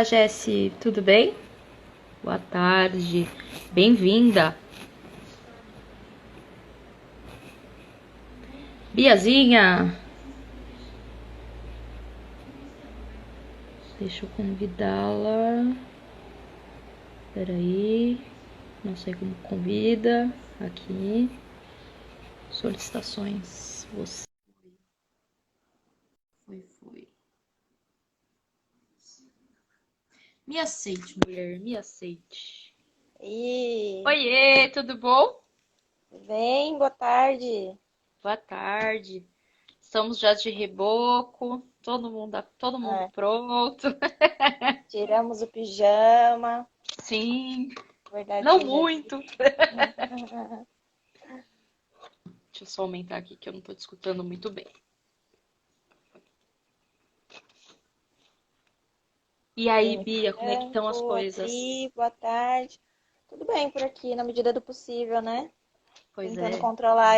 Jessi, tudo bem? Boa tarde, bem-vinda. Biazinha, deixa eu convidá-la. Peraí, não sei como convida. Aqui, solicitações. Você. Foi. Me aceite, mulher, me aceite. E Oiê, tudo bom? vem, boa tarde. Boa tarde. Estamos já de reboco, todo mundo É, pronto. tiramos o pijama, Sim, verdade não seja muito. dita. Deixa eu só aumentar aqui que eu não tô te escutando muito bem. E aí, Game Bia, como é que estão as Franco, coisas? Pri, boa tarde. Tudo bem por aqui, na medida do possível, né? Pois Tentando é, controlar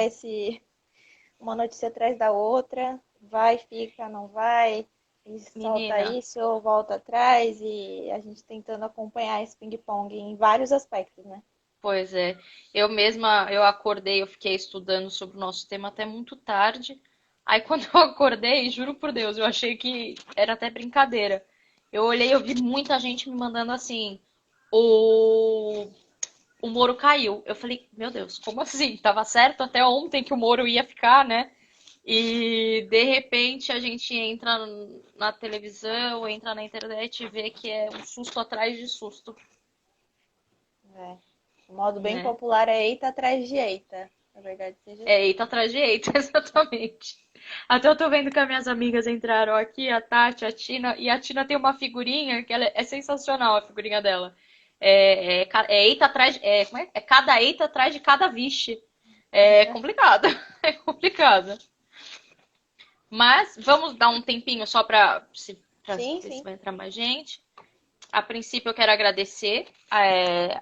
uma notícia atrás da outra. Vai, fica, não vai. E solta menina, isso, ou volta atrás. E a gente tentando acompanhar esse ping-pong em vários aspectos, né? pois é. Eu mesma, eu acordei, eu fiquei estudando sobre o nosso tema até muito tarde. Aí quando eu acordei, juro por Deus, eu achei que era até brincadeira. Eu olhei, eu vi muita gente me mandando assim, o o Moro caiu. Eu falei, meu Deus, como assim? Tava certo até ontem que o Moro ia ficar, né? E de repente a gente entra na televisão, entra na internet e vê que é um susto atrás de susto, É. O modo bem né? popular é eita atrás de eita. Na verdade seja É dita. eita atrás de eita, exatamente. Até eu tô vendo que as minhas amigas entraram aqui, a Tati, a Tina, e a Tina tem uma figurinha que ela é sensacional, a figurinha dela. É eita atrás, como é? É cada eita atrás de cada vixe. É complicado, é complicado. Mas vamos dar um tempinho só pra Sim, ver se sim. vai entrar mais gente. A princípio, eu quero agradecer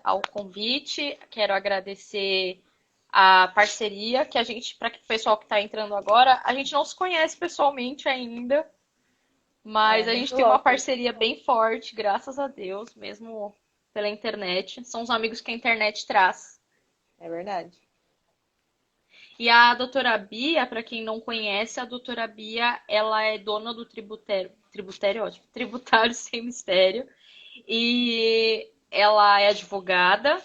ao convite, quero agradecer a parceria que a gente, para o pessoal que está entrando agora, a gente não se conhece pessoalmente ainda, É mas a gente muito tem uma louco isso. parceria bem forte, graças a Deus, mesmo pela internet. São os amigos que a internet traz. É verdade. E a doutora Bia, para quem não conhece, a doutora Bia, ela é dona do tributário, ótimo, tributário sem mistério. E ela é advogada.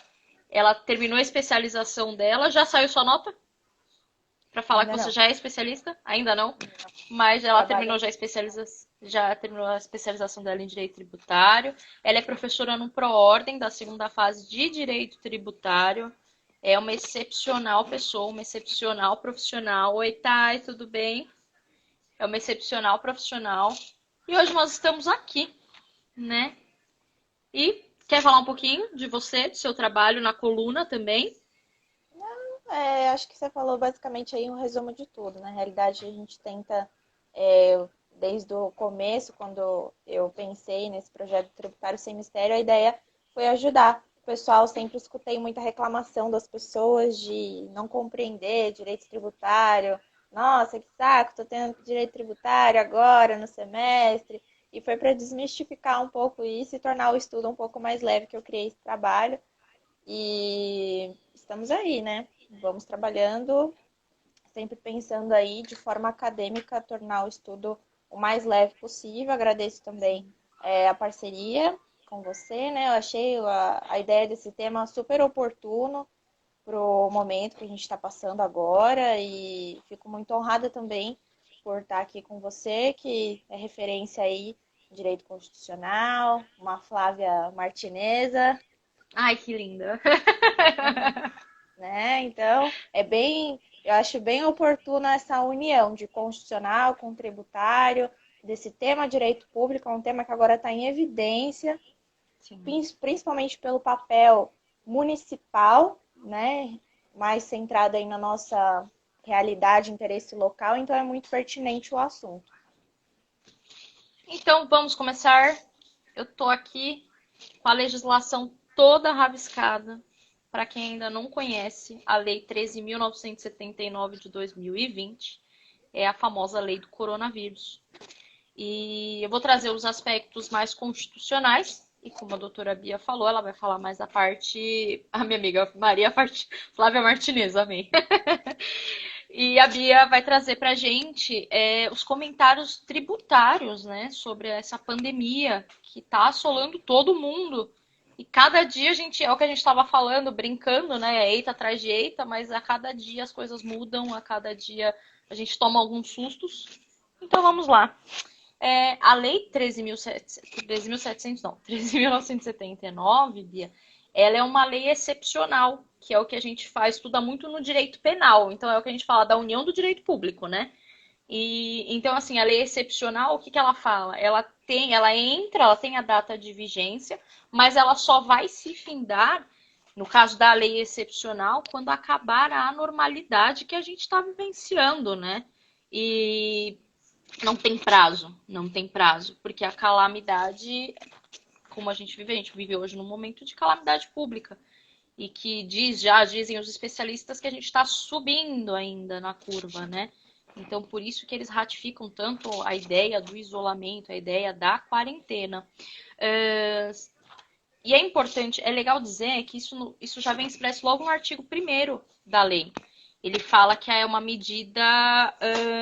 Ela terminou a especialização dela. Já saiu sua nota? Para falar que Ainda você não. já é especialista? Ainda não. Não. Mas ela Trabalho terminou ainda. já terminou a especialização dela em direito tributário. Ela é professora no Proordem da segunda fase de direito tributário. É uma excepcional pessoa, uma excepcional profissional. Oi, Thay, tudo bem? É uma excepcional profissional. E hoje nós estamos aqui, né? E quer falar um pouquinho de você, do seu trabalho na coluna também? É, acho que você falou basicamente aí um resumo de tudo. Na realidade, a gente tenta, é, desde o começo, quando eu pensei nesse projeto tributário sem mistério, a ideia foi ajudar. O pessoal, sempre escutei muita reclamação das pessoas de não compreender direito tributário. Nossa, que saco, tô tendo direito tributário agora no semestre. E foi para desmistificar um pouco isso e tornar o estudo um pouco mais leve que eu criei esse trabalho. E estamos aí, né? Vamos trabalhando, sempre pensando aí de forma acadêmica, tornar o estudo o mais leve possível. Agradeço também a parceria com você, né? Eu achei a ideia desse tema super oportuno para o momento que a gente está passando agora e fico muito honrada também por estar aqui com você, que é referência aí em direito constitucional, uma Flávia Martineza, Ai, que linda. né? Então, eu acho bem oportuna essa união de constitucional com tributário, desse tema direito público, é um tema que agora está em evidência, Sim. principalmente pelo papel municipal, né? Mais centrado aí na nossa realidade, interesse local, então é muito pertinente o assunto. Então, vamos começar. Eu tô aqui com a legislação toda rabiscada. Para quem ainda não conhece, a Lei 13.979 de 2020 é a famosa Lei do Coronavírus. E eu vou trazer os aspectos mais constitucionais, e como a doutora Bia falou, ela vai falar mais da parte. A minha amiga Flávia Martinez, amém. E a Bia vai trazer para a gente os comentários tributários, né, sobre essa pandemia que está assolando todo mundo. E cada dia a gente, é o que a gente estava falando, brincando, né, é eita atrás de eita, mas a cada dia as coisas mudam, a cada dia a gente toma alguns sustos. Então vamos lá. A Lei 13.700, não, 13.979, Bia, ela é uma lei excepcional, que é o que a gente faz, estuda muito no direito penal. Então, é o que a gente fala da união do direito público, né? E então, assim, a lei excepcional, o que que ela fala? Ela tem a data de vigência, mas ela só vai se findar, no caso da lei excepcional, quando acabar a anormalidade que a gente está vivenciando, né? E não tem prazo, não tem prazo, porque a calamidade, como a gente vive hoje num momento de calamidade pública e que dizem os especialistas que a gente está subindo ainda na curva, né? Então, por isso que eles ratificam tanto a ideia do isolamento, a ideia da quarentena. E é importante, é legal dizer que isso já vem expresso logo no artigo 1º da lei. Ele fala que é uma medida,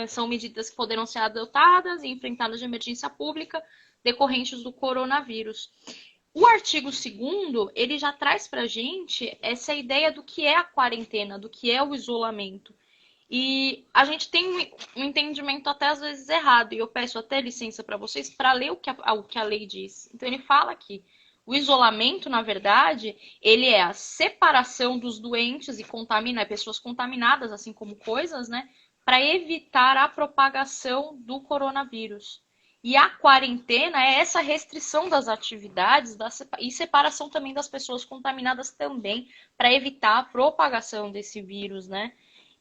são medidas que poderão ser adotadas e enfrentadas de emergência pública decorrentes do coronavírus. O artigo 2º, ele já traz para a gente essa ideia do que é a quarentena, do que é o isolamento. E a gente tem um entendimento até às vezes errado, e eu peço até licença para vocês para ler o que a lei diz. Então ele fala que o isolamento, na verdade, ele é a separação dos doentes e pessoas contaminadas, assim como coisas, né, para evitar a propagação do coronavírus. E a quarentena é essa restrição das atividades e separação também das pessoas contaminadas também, para evitar a propagação desse vírus, né?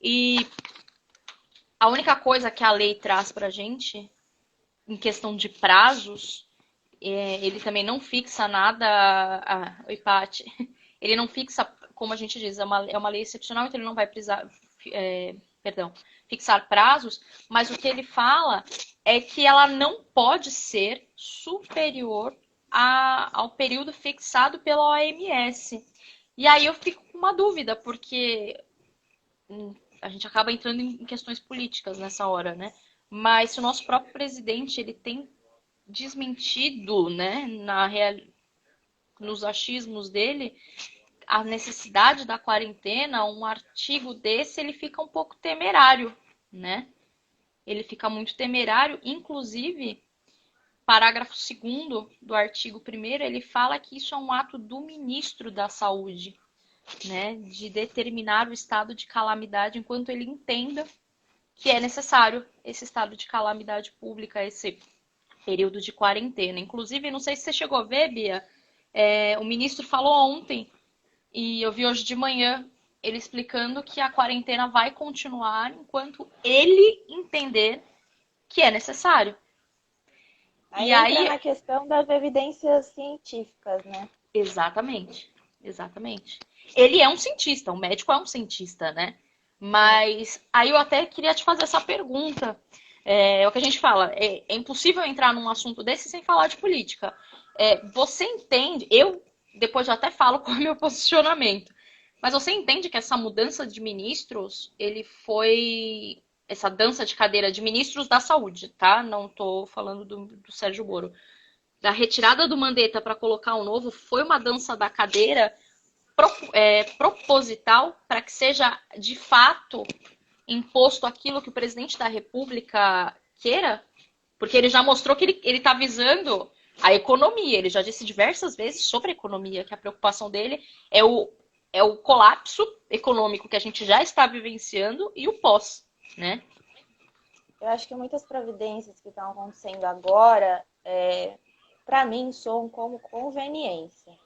E a única coisa que a lei traz para a gente, em questão de prazos, ele também não fixa nada. Oi, Paty. Ele não fixa, como a gente diz, é uma lei excepcional, então ele não vai precisar, fixar prazos, mas o que ele fala é que ela não pode ser superior ao período fixado pela OMS. E aí eu fico com uma dúvida, porque a gente acaba entrando em questões políticas nessa hora, né? Mas se o nosso próprio presidente ele tem desmentido, né, nos achismos dele, a necessidade da quarentena, um artigo desse ele fica um pouco temerário, né? Ele fica muito temerário, inclusive, parágrafo 2º do artigo 1º, ele fala que isso é um ato do ministro da Saúde, né, de determinar o estado de calamidade enquanto ele entenda que é necessário esse estado de calamidade pública, esse período de quarentena. Inclusive, não sei se você chegou a ver, Bia, o ministro falou ontem, e eu vi hoje de manhã, ele explicando que a quarentena vai continuar enquanto ele entender que é necessário. Aí entra na questão das evidências científicas, né? Exatamente, exatamente. Ele é um cientista, o médico é um cientista, né? Mas aí eu até queria te fazer essa pergunta. É o que a gente fala, é impossível entrar num assunto desse sem falar de política. Você entende, depois eu até falo qual é o meu posicionamento, mas você entende que essa mudança de ministros, ele foi essa dança de cadeira de ministros da saúde, tá? Não tô falando do Sérgio Moro. Da retirada do Mandetta para colocar um novo, foi uma dança da cadeira proposital para que seja de fato imposto aquilo que o presidente da República queira? Porque ele já mostrou que ele está visando a economia. Ele já disse diversas vezes sobre a economia, que a preocupação dele é o colapso econômico que a gente já está vivenciando e o pós, né? Eu acho que muitas providências que estão acontecendo agora, para mim, soam como conveniência.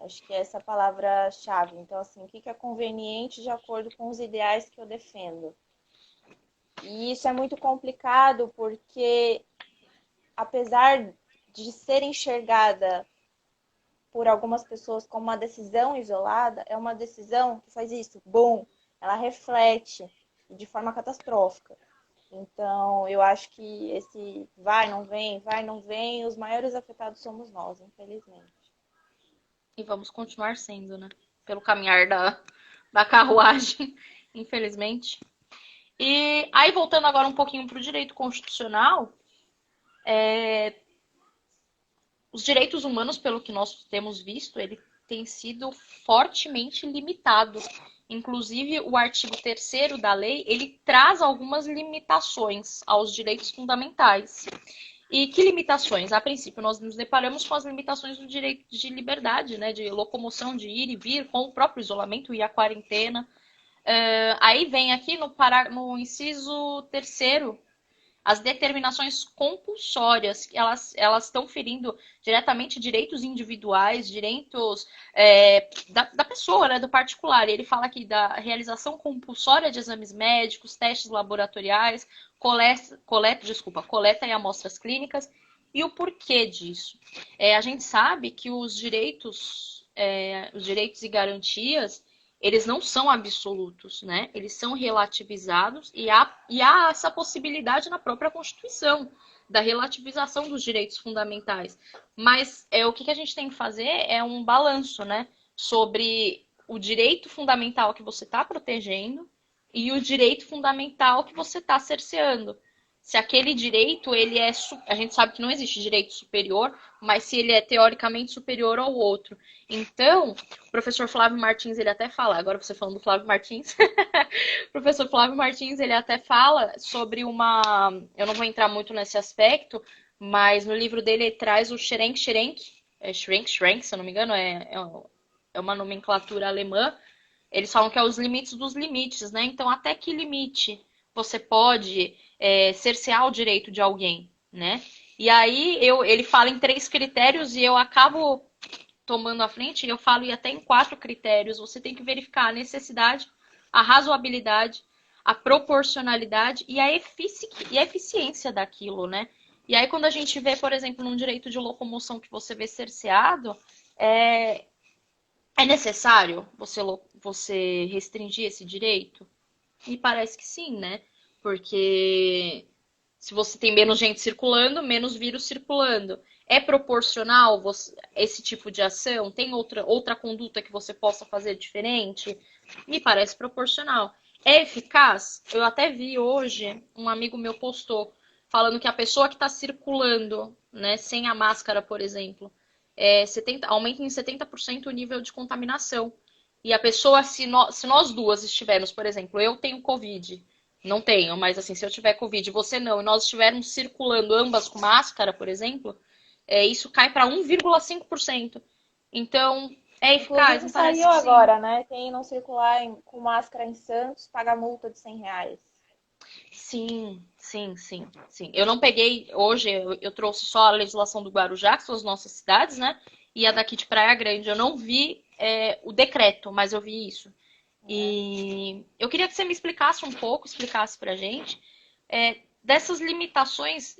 Acho que é essa palavra-chave. Então, assim, o que é conveniente de acordo com os ideais que eu defendo? E isso é muito complicado porque, apesar de ser enxergada por algumas pessoas como uma decisão isolada, é uma decisão que faz isso, bom, ela reflete de forma catastrófica. Então, eu acho que esse vai, não vem, os maiores afetados somos nós, infelizmente. E vamos continuar sendo, né? Pelo caminhar da carruagem, infelizmente. E aí, voltando agora um pouquinho para o direito constitucional, os direitos humanos, pelo que nós temos visto, ele tem sido fortemente limitado. Inclusive, o artigo 3º da lei, ele traz algumas limitações aos direitos fundamentais. E que limitações? A princípio, nós nos deparamos com as limitações do direito de liberdade, né, de locomoção, de ir e vir, com o próprio isolamento e a quarentena. Aí vem aqui no inciso 3º as determinações compulsórias, elas estão ferindo diretamente direitos individuais, direitos da pessoa, né, do particular. E ele fala aqui da realização compulsória de exames médicos, testes laboratoriais, coleta e amostras clínicas. E o porquê disso? A gente sabe que os direitos e garantias, eles não são absolutos, né? Eles são relativizados e há essa possibilidade na própria Constituição da relativização dos direitos fundamentais. Mas o que a gente tem que fazer é um balanço, né? Sobre o direito fundamental que você está protegendo e o direito fundamental que você está cerceando. Se aquele direito, ele é... A gente sabe que não existe direito superior, mas se ele é teoricamente superior ao outro. Então, o professor Flávio Martins, ele até fala, agora você falando do Flávio Martins, o professor Flávio Martins, ele até fala sobre uma... Eu não vou entrar muito nesse aspecto, mas no livro dele ele traz o Schrenk, se eu não me engano, é uma nomenclatura alemã. Eles falam que é os limites dos limites, né? Então, até que limite você pode cercear o direito de alguém, né? E aí, ele fala em 3 critérios e eu acabo tomando a frente, eu falo até em 4 critérios. Você tem que verificar a necessidade, a razoabilidade, a proporcionalidade e a eficiência daquilo, né? E aí, quando a gente vê, por exemplo, num direito de locomoção que você vê cerceado, é necessário você restringir esse direito? Me parece que sim, né? Porque se você tem menos gente circulando, menos vírus circulando. É proporcional esse tipo de ação? Tem outra conduta que você possa fazer diferente? Me parece proporcional. É eficaz? Eu até vi hoje, um amigo meu postou, falando que a pessoa que está circulando, né, sem a máscara, por exemplo, aumenta em 70% o nível de contaminação. E a pessoa, se nós duas estivermos, por exemplo, eu tenho Covid, não tenho, mas assim, se eu tiver Covid e você não, e nós estivermos circulando ambas com máscara, por exemplo, isso cai para 1,5%. Então, é eficaz? Inclusive Me parece saiu que sim. agora, né? Quem não circular com máscara em Santos paga multa de R$ 100. Sim, sim, sim, sim. Eu não peguei, hoje eu trouxe só a legislação do Guarujá, que são as nossas cidades, né? E a daqui de Praia Grande. Eu não vi o decreto, mas eu vi isso. É. E eu queria que você me explicasse um pouco, explicasse pra gente, dessas limitações,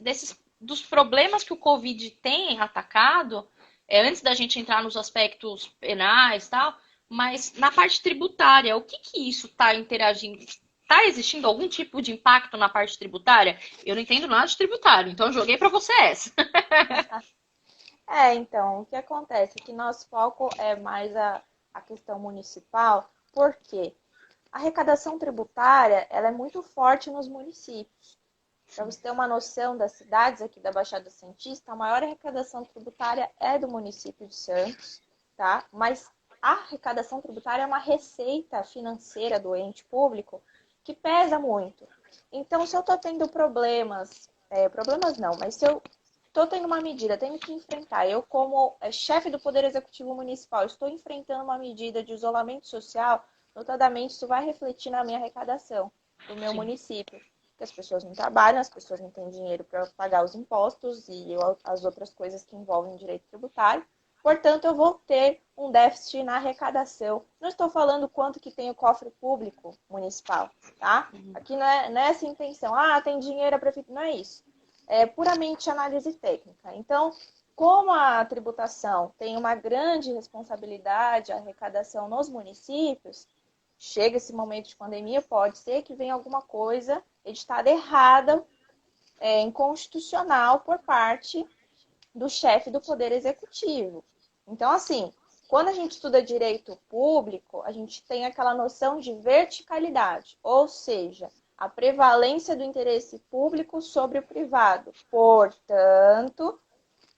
dos problemas que o Covid tem atacado, antes da gente entrar nos aspectos penais e tal, mas na parte tributária, o que isso está interagindo? Está existindo algum tipo de impacto na parte tributária? Eu não entendo nada de tributário, então eu joguei para você essa. Então, o que acontece é que nosso foco é mais a questão municipal, porque a arrecadação tributária ela é muito forte nos municípios. Para você ter uma noção das cidades aqui da Baixada Santista, a maior arrecadação tributária é do município de Santos, tá? Mas a arrecadação tributária é uma receita financeira do ente público que pesa muito. Então, se eu estou tendo problemas não, mas se eu estou tendo uma medida, tenho que enfrentar, eu como chefe do Poder Executivo Municipal, estou enfrentando uma medida de isolamento social, notadamente isso vai refletir na minha arrecadação do meu Sim. município. Porque as pessoas não trabalham, as pessoas não têm dinheiro para pagar os impostos e as outras coisas que envolvem direito tributário. Portanto, eu vou ter um déficit na arrecadação. Não estou falando quanto que tem o cofre público municipal, tá? Aqui não é essa a intenção. Ah, tem dinheiro a prefeitura. Não é isso. É puramente análise técnica. Então, como a tributação tem uma grande responsabilidade, a arrecadação nos municípios, chega esse momento de pandemia, pode ser que venha alguma coisa editada errada, inconstitucional por parte do chefe do Poder Executivo. Então, assim, quando a gente estuda direito público, a gente tem aquela noção de verticalidade, ou seja, a prevalência do interesse público sobre o privado. Portanto,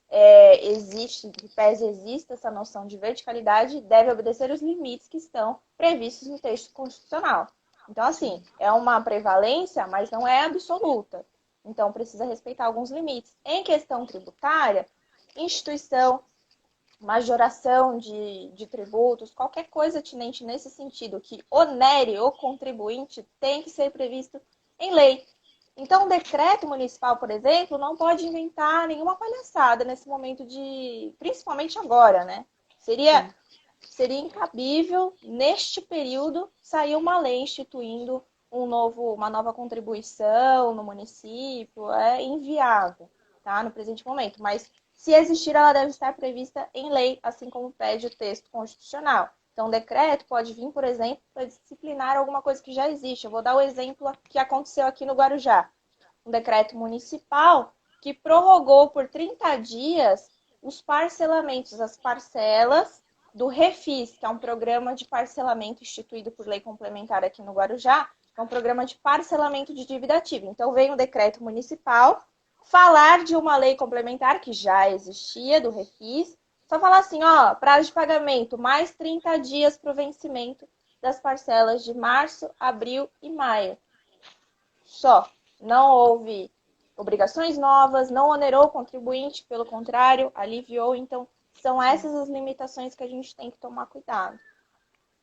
que pese exista essa noção de verticalidade, deve obedecer os limites que estão previstos no texto constitucional. Então, assim, é uma prevalência, mas não é absoluta. Então, precisa respeitar alguns limites. Em questão tributária, instituição, majoração de tributos, qualquer coisa atinente nesse sentido que onere o contribuinte tem que ser previsto em lei. Então, o decreto municipal, por exemplo, não pode inventar nenhuma palhaçada nesse momento principalmente agora, né? Seria incabível, neste período, sair uma lei instituindo uma nova contribuição no município. É inviável, tá? No presente momento. Mas, se existir, ela deve estar prevista em lei, assim como pede o texto constitucional. Então, o decreto pode vir, por exemplo, para disciplinar alguma coisa que já existe. Eu vou dar o exemplo que aconteceu aqui no Guarujá. Um decreto municipal que prorrogou por 30 dias os parcelamentos, as parcelas do Refis, que é um programa de parcelamento instituído por lei complementar aqui no Guarujá, que é um programa de parcelamento de dívida ativa. Então, vem um decreto municipal falar de uma lei complementar que já existia, do Refis, só falar assim, ó, prazo de pagamento, mais 30 dias para o vencimento das parcelas de março, abril e maio. Só. Não houve obrigações novas, não onerou o contribuinte, pelo contrário, aliviou. Então, são essas as limitações que a gente tem que tomar cuidado.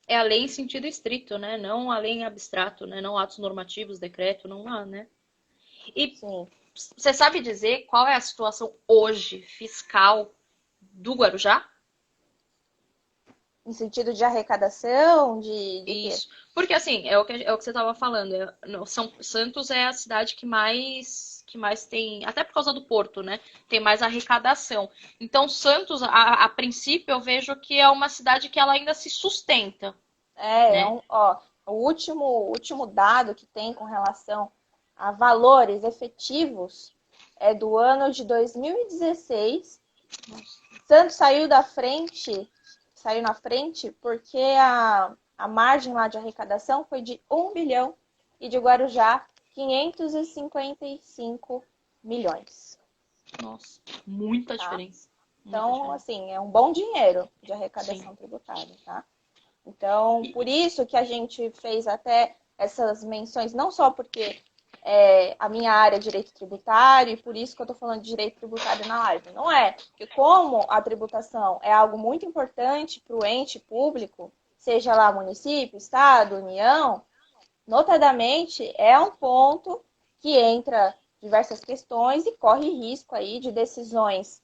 É a lei em sentido estrito, né? Não a lei em abstrato, né? Não atos normativos, decreto, não há, né? E Sim. você sabe dizer qual é a situação hoje fiscal do Guarujá? Em sentido de arrecadação, de Isso. quê? Porque assim, é o que você estava falando. São Santos é a cidade que mais tem, até por causa do porto, né? Tem mais arrecadação. Então, Santos, a princípio, eu vejo que é uma cidade que ela ainda se sustenta, né? O último dado que tem com relação a valores efetivos é do ano de 2016. Santos saiu na frente porque a margem lá de arrecadação foi de 1 bilhão e de Guarujá 555 milhões. Nossa, muita Tá? diferença. Muita Então, diferença. assim, é um bom dinheiro de arrecadação Sim. tributária, tá? Então, por isso que a gente fez até essas menções, não só porque a minha área é direito tributário, e por isso que eu estou falando de direito tributário na live. Não é, porque como a tributação é algo muito importante para o ente público, seja lá município, estado, união, notadamente é um ponto que entra diversas questões e corre risco aí de decisões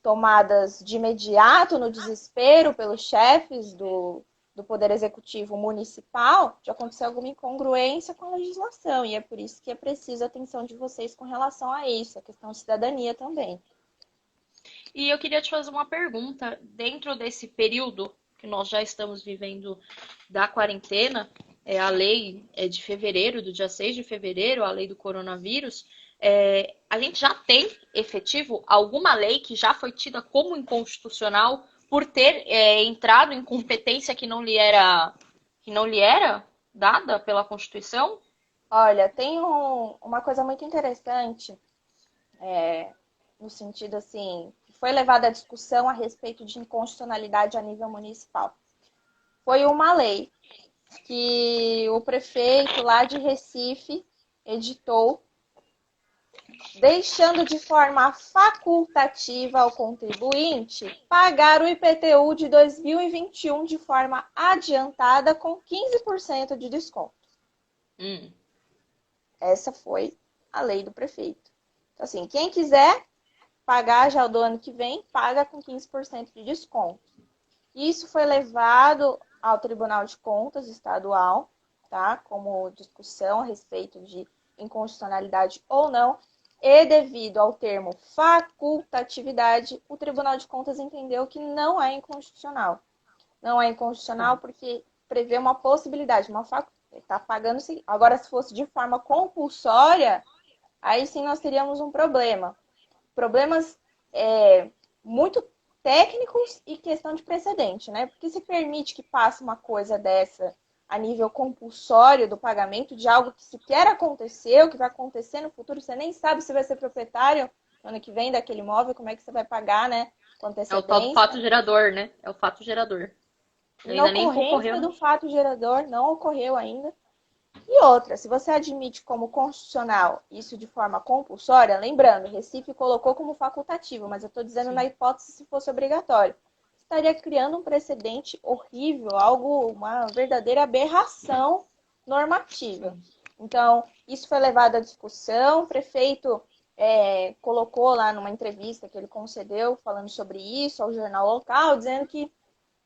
tomadas de imediato no desespero pelos chefes do Poder Executivo Municipal, de acontecer alguma incongruência com a legislação. E é por isso que é preciso a atenção de vocês com relação a isso, a questão de cidadania também. E eu queria te fazer uma pergunta. Dentro desse período que nós já estamos vivendo da quarentena, a lei é de fevereiro, do dia 6 de fevereiro, a lei do coronavírus, a gente já tem efetivo alguma lei que já foi tida como inconstitucional por ter entrado em competência que não lhe era dada pela Constituição? Olha, tem uma coisa muito interessante, no sentido assim, que foi levada à discussão a respeito de inconstitucionalidade a nível municipal. Foi uma lei que o prefeito lá de Recife editou, deixando de forma facultativa ao contribuinte pagar o IPTU de 2021 de forma adiantada com 15% de desconto. Essa foi a lei do prefeito. Então, assim, quem quiser pagar já do ano que vem, paga com 15% de desconto. Isso foi levado ao Tribunal de Contas Estadual, tá? Como discussão a respeito de inconstitucionalidade ou não. E devido ao termo facultatividade, o Tribunal de Contas entendeu que não é inconstitucional. Não é inconstitucional porque prevê uma possibilidade, Ele está pagando. Agora, se fosse de forma compulsória, aí sim nós teríamos um problema. Problemas muito técnicos e questão de precedente, né? Porque se permite que passe uma coisa dessa a nível compulsório do pagamento de algo que sequer aconteceu, que vai acontecer no futuro, você nem sabe se vai ser proprietário no ano que vem daquele imóvel, como é que você vai pagar, né? Com É o tal do antecedência. fato gerador, né? É o fato gerador. Na Ainda nem ocorrência ocorreu, né? do fato gerador, não ocorreu ainda. E outra, se você admite como constitucional isso de forma compulsória, lembrando, Recife colocou como facultativo, mas eu estou dizendo na Sim. hipótese se fosse obrigatório, estaria criando um precedente horrível, algo, uma verdadeira aberração normativa. Sim. Então, isso foi levado à discussão, o prefeito colocou lá numa entrevista que ele concedeu, falando sobre isso ao jornal local, dizendo que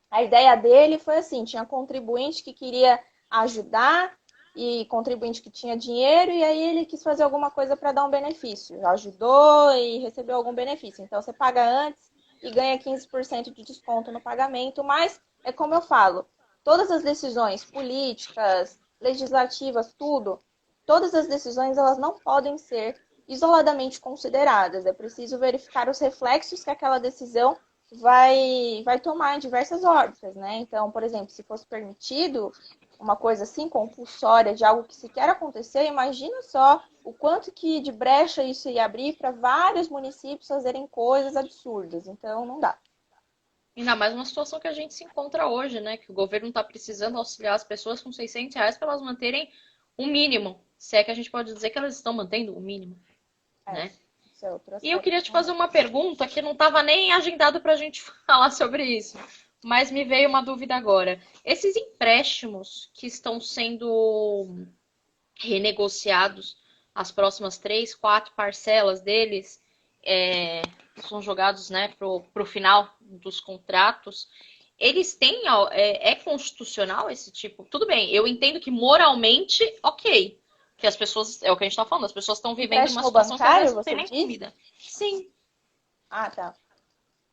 a ideia dele foi assim, tinha contribuinte que queria ajudar e contribuinte que tinha dinheiro, e aí ele quis fazer alguma coisa para dar um benefício. Ajudou e recebeu algum benefício. Então você paga antes e ganha 15% de desconto no pagamento, mas é como eu falo, todas as decisões políticas, legislativas, tudo, todas as decisões elas não podem ser isoladamente consideradas. É preciso verificar os reflexos que aquela decisão vai tomar em diversas órbitas, né? Então, por exemplo, se fosse permitido uma coisa assim, compulsória, de algo que sequer aconteceu, imagina só o quanto que de brecha isso ia abrir para vários municípios fazerem coisas absurdas. Então, não dá. Ainda mais uma situação que a gente se encontra hoje, né? Que o governo está precisando auxiliar as pessoas com R$ 600 para elas manterem o mínimo. Se é que a gente pode dizer que elas estão mantendo o mínimo, É, né? isso é outro E eu aspecto queria te fazer também. uma pergunta que não estava nem agendado para a gente falar sobre isso, mas me veio uma dúvida agora. Esses empréstimos que estão sendo renegociados, as próximas 3, 4 parcelas deles são jogados, né, pro final dos contratos. Eles têm, é constitucional esse tipo? Tudo bem, eu entendo que moralmente, ok. Que as pessoas, é o que a gente tá falando, as pessoas estão vivendo uma Empréstimo situação que às bancário, vezes não tem você nem diz? comida. Sim, Ah, tá.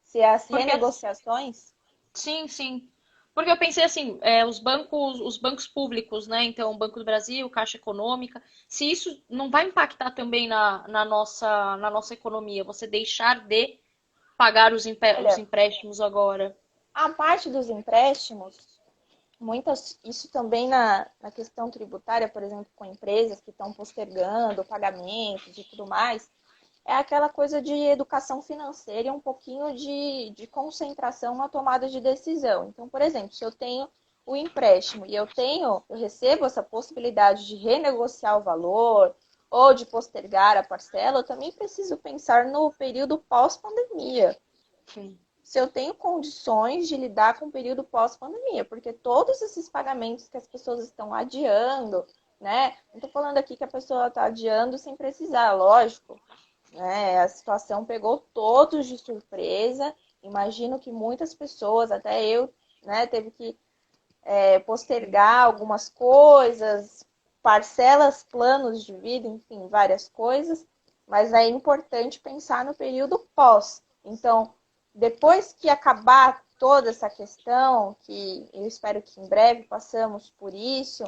Se as porque renegociações, sim, sim. Porque eu pensei assim, os bancos públicos, né? Então, o Banco do Brasil, Caixa Econômica, se isso não vai impactar também na nossa economia, você deixar de pagar os olha, empréstimos agora. a parte dos empréstimos, isso também na questão tributária, por exemplo, com empresas que estão postergando pagamentos e tudo mais, é aquela coisa de educação financeira e um pouquinho de concentração na tomada de decisão. Então, por exemplo, se eu tenho o empréstimo e eu recebo essa possibilidade de renegociar o valor ou de postergar a parcela, eu também preciso pensar no período pós-pandemia. Sim. Se eu tenho condições de lidar com o período pós-pandemia, porque todos esses pagamentos que as pessoas estão adiando, né? Não estou falando aqui que a pessoa está adiando sem precisar, lógico, né? A situação pegou todos de surpresa. Imagino que muitas pessoas, até eu, né, teve que postergar algumas coisas, parcelas, planos de vida, enfim, várias coisas. Mas é importante pensar no período pós. Então, depois que acabar toda essa questão, que eu espero que em breve passamos por isso,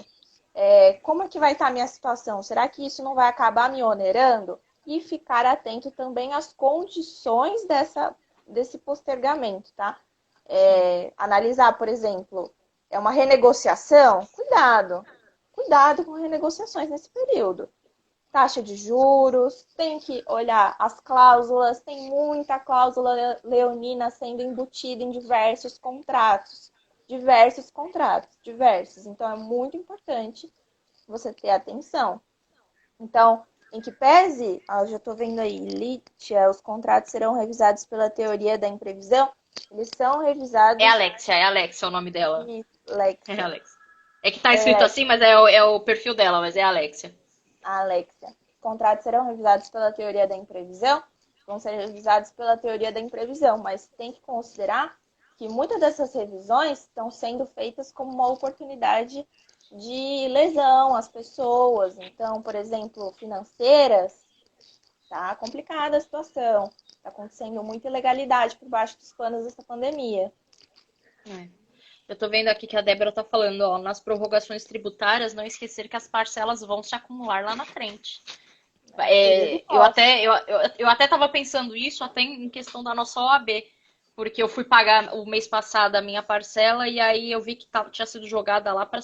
como é que vai estar a minha situação? Será que isso não vai acabar me onerando? E ficar atento também às condições desse postergamento, tá? Analisar, por exemplo, é uma renegociação? Cuidado, cuidado com renegociações nesse período. Taxa de juros, tem que olhar as cláusulas, tem muita cláusula leonina sendo embutida em diversos contratos. Diversos contratos, diversos. Então é muito importante você ter atenção. Então, em que pese, já estou vendo aí, Lítia, os contratos serão revisados pela teoria da imprevisão, eles são revisados É Alexia o nome dela. em É Lexia. Alexia. É que tá escrito assim, mas é o perfil dela, mas é a Alexia. Alexia. Os contratos serão revisados pela teoria da imprevisão, vão ser revisados pela teoria da imprevisão, mas tem que considerar que muitas dessas revisões estão sendo feitas como uma oportunidade de lesão às pessoas. Então, por exemplo, financeiras, tá complicada a situação. Está acontecendo muita ilegalidade por baixo dos panos dessa pandemia. É. Eu tô vendo aqui que a Débora tá falando, ó, nas prorrogações tributárias, não esquecer que as parcelas vão se acumular lá na frente. Período Eu até estava pensando isso até em questão da nossa OAB, porque eu fui pagar o mês passado a minha parcela e aí eu vi que tinha sido jogada lá para,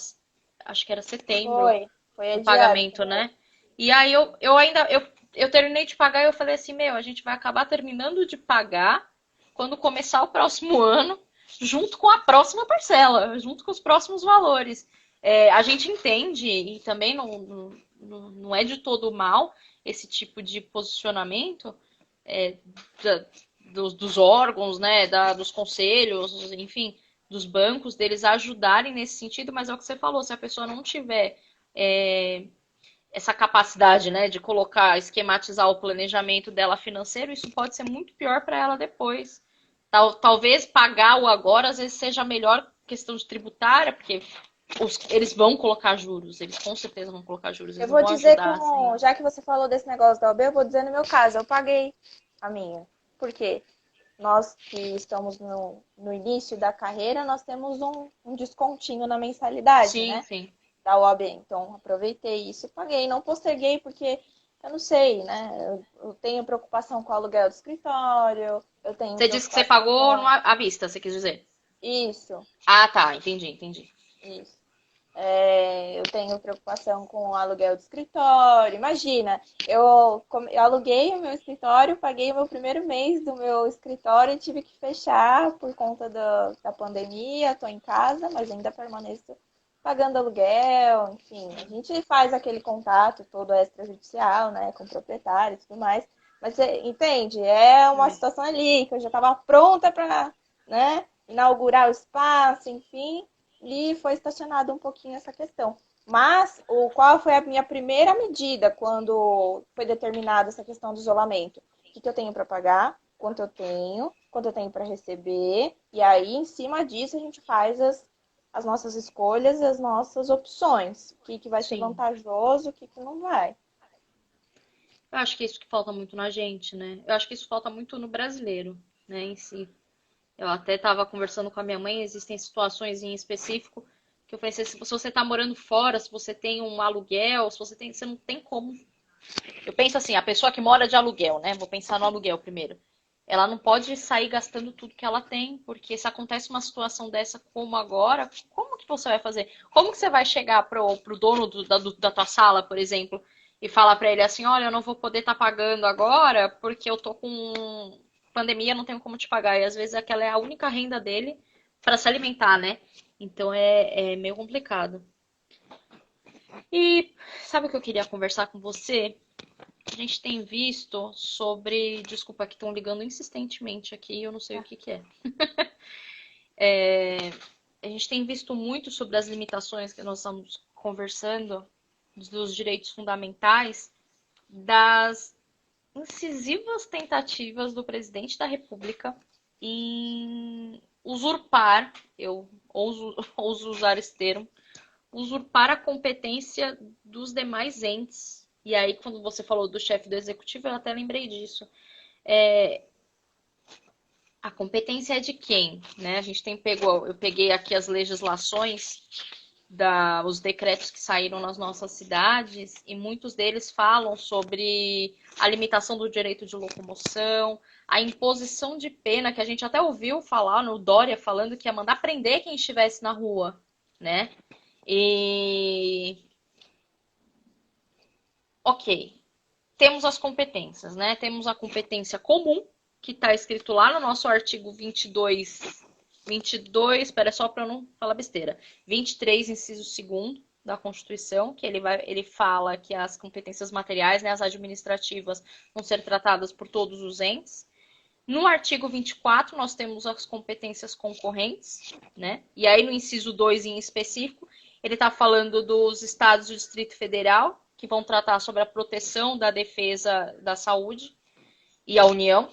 acho que era setembro, foi o adiado. pagamento, né? E aí eu terminei de pagar e eu falei assim, meu, a gente vai acabar terminando de pagar quando começar o próximo ano, junto com a próxima parcela, junto com os próximos valores. A gente entende e também não é de todo mal esse tipo de posicionamento é, da, dos órgãos, né, dos conselhos, enfim, dos bancos, deles ajudarem nesse sentido, mas é o que você falou, se a pessoa não tiver essa capacidade, né, de colocar, esquematizar o planejamento dela financeiro, isso pode ser muito pior para ela depois. Talvez pagar o agora às vezes seja a melhor questão de tributária, porque eles vão colocar juros, eles com certeza vão colocar juros, Eu eles não vou vão dizer ajudar como, assim. já que você falou desse negócio da OAB, eu vou dizer no meu caso, eu paguei a minha. Por quê? Nós que estamos no início da carreira, nós temos um descontinho na mensalidade, Sim, né? sim. Da OAB. Então, aproveitei isso e paguei. Não posterguei porque eu não sei, né? Eu tenho preocupação com o aluguel do escritório, eu tenho Você disse que você preocupação pagou com à vista, você quis dizer? isso, Ah, tá, entendi. isso. Eu tenho preocupação com o aluguel do escritório. Imagina, eu aluguei o meu escritório, paguei o meu primeiro mês do meu escritório e tive que fechar por conta da pandemia. Estou em casa, mas ainda permaneço pagando aluguel. Enfim, a gente faz aquele contato todo extrajudicial, né, com o proprietário e tudo mais. Mas você entende? É uma situação ali que eu já estava pronta para, né, inaugurar o espaço, enfim e foi estacionado um pouquinho essa questão. Mas qual foi a minha primeira medida quando foi determinada essa questão do isolamento? O que eu tenho para pagar? Quanto eu tenho para receber? E aí, em cima disso, a gente faz as nossas escolhas, as nossas opções. O que vai ser Sim. vantajoso, o que não vai. Eu acho que é isso que falta muito na gente, né? Eu acho que isso falta muito no brasileiro, né, em si. Eu até estava conversando com a minha mãe, existem situações em específico que eu pensei, se você está morando fora, se você tem um aluguel, se você tem, você não tem como. Eu penso assim, a pessoa que mora de aluguel, né? Vou pensar no aluguel primeiro. Ela não pode sair gastando tudo que ela tem, porque se acontece uma situação dessa como agora, como que você vai fazer? Como que você vai chegar pro dono da tua sala, por exemplo, e falar para ele assim, olha, eu não vou poder estar pagando agora porque eu tô com pandemia, não tenho como te pagar. E às vezes aquela é a única renda dele para se alimentar, né? Então é meio complicado. E sabe o que eu queria conversar com você? A gente tem visto sobre. Desculpa, que estão ligando insistentemente aqui, eu não sei o que que é. A gente tem visto muito sobre as limitações que nós estamos conversando dos direitos fundamentais, das incisivas tentativas do presidente da República em usurpar, eu ouso usar esse termo, usurpar a competência dos demais entes. E aí, quando você falou do chefe do executivo, eu até lembrei disso. A competência é de quem? Né? A gente tem eu peguei aqui as legislações, os decretos que saíram nas nossas cidades, e muitos deles falam sobre a limitação do direito de locomoção, a imposição de pena, que a gente até ouviu falar no Dória falando que ia mandar prender quem estivesse na rua, né? E ok, temos as competências, né? Temos a competência comum, que está escrito lá no nosso artigo 22, espera só para eu não falar besteira, 23, inciso 2º da Constituição, que ele fala que as competências materiais, né, as administrativas, vão ser tratadas por todos os entes. No artigo 24, nós temos as competências concorrentes, né? E aí no inciso 2 em específico, ele está falando dos estados do Distrito Federal, que vão tratar sobre a proteção da defesa da saúde, e a União.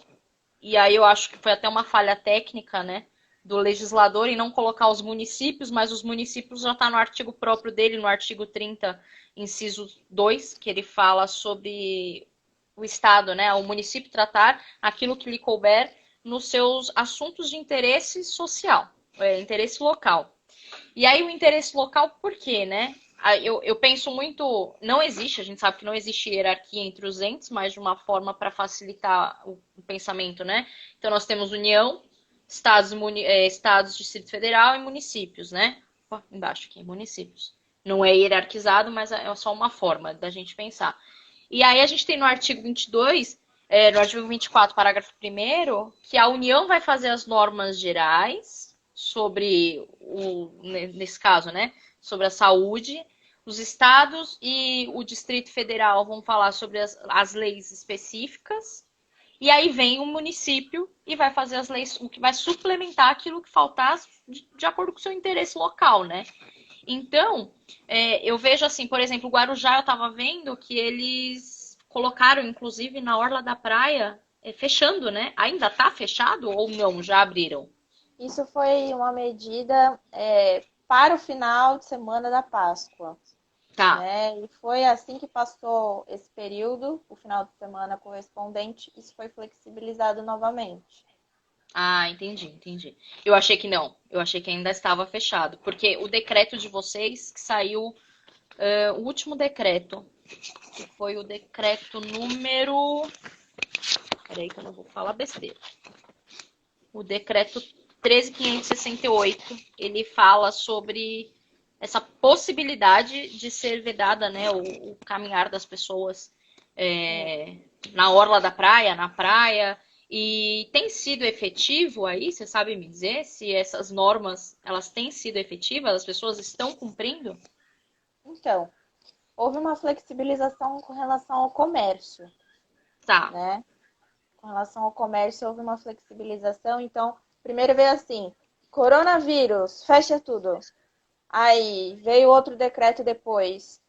E aí eu acho que foi até uma falha técnica, né, do legislador em não colocar os municípios, mas os municípios já está no artigo próprio dele, no artigo 30, inciso 2, que ele fala sobre o Estado, né, o município tratar aquilo que lhe couber nos seus assuntos de interesse social, interesse local. E aí o interesse local, por quê, né? Eu penso muito, não existe, a gente sabe que não existe hierarquia entre os entes, mas de uma forma para facilitar o pensamento, né? Então nós temos União, Estados, Estados, Distrito Federal e municípios, né? Ó, embaixo aqui, municípios. Não é hierarquizado, mas é só uma forma da gente pensar. E aí a gente tem no artigo 22, no artigo 24, parágrafo 1º, que a União vai fazer as normas gerais sobre nesse caso, né, sobre a saúde. Os estados e o Distrito Federal vão falar sobre as leis específicas. E aí vem o município e vai fazer as leis, o que vai suplementar aquilo que faltar de acordo com o seu interesse local, né? Então, eu vejo assim, por exemplo, o Guarujá eu estava vendo que eles colocaram, inclusive, na orla da praia, fechando, né? Ainda está fechado ou não? Já abriram? Isso foi uma medida para o final de semana da Páscoa, Tá. né? E foi assim que passou esse período, o final de semana correspondente, isso foi flexibilizado novamente. Ah, entendi, entendi. Eu achei que não. Eu achei que ainda estava fechado. Porque o decreto de vocês que saiu, o último decreto, que foi o decreto número. Peraí que eu não vou falar besteira. O decreto 13.568, ele fala sobre essa possibilidade de ser vedada, né, o caminhar das pessoas na orla da praia, na praia. E tem sido efetivo aí? Você sabe me dizer se essas normas elas têm sido efetivas? As pessoas estão cumprindo? Então, houve uma flexibilização com relação ao comércio, Tá, né? Com relação ao comércio, houve uma flexibilização. Então, primeiro veio assim: coronavírus, fecha tudo. Aí veio outro decreto depois.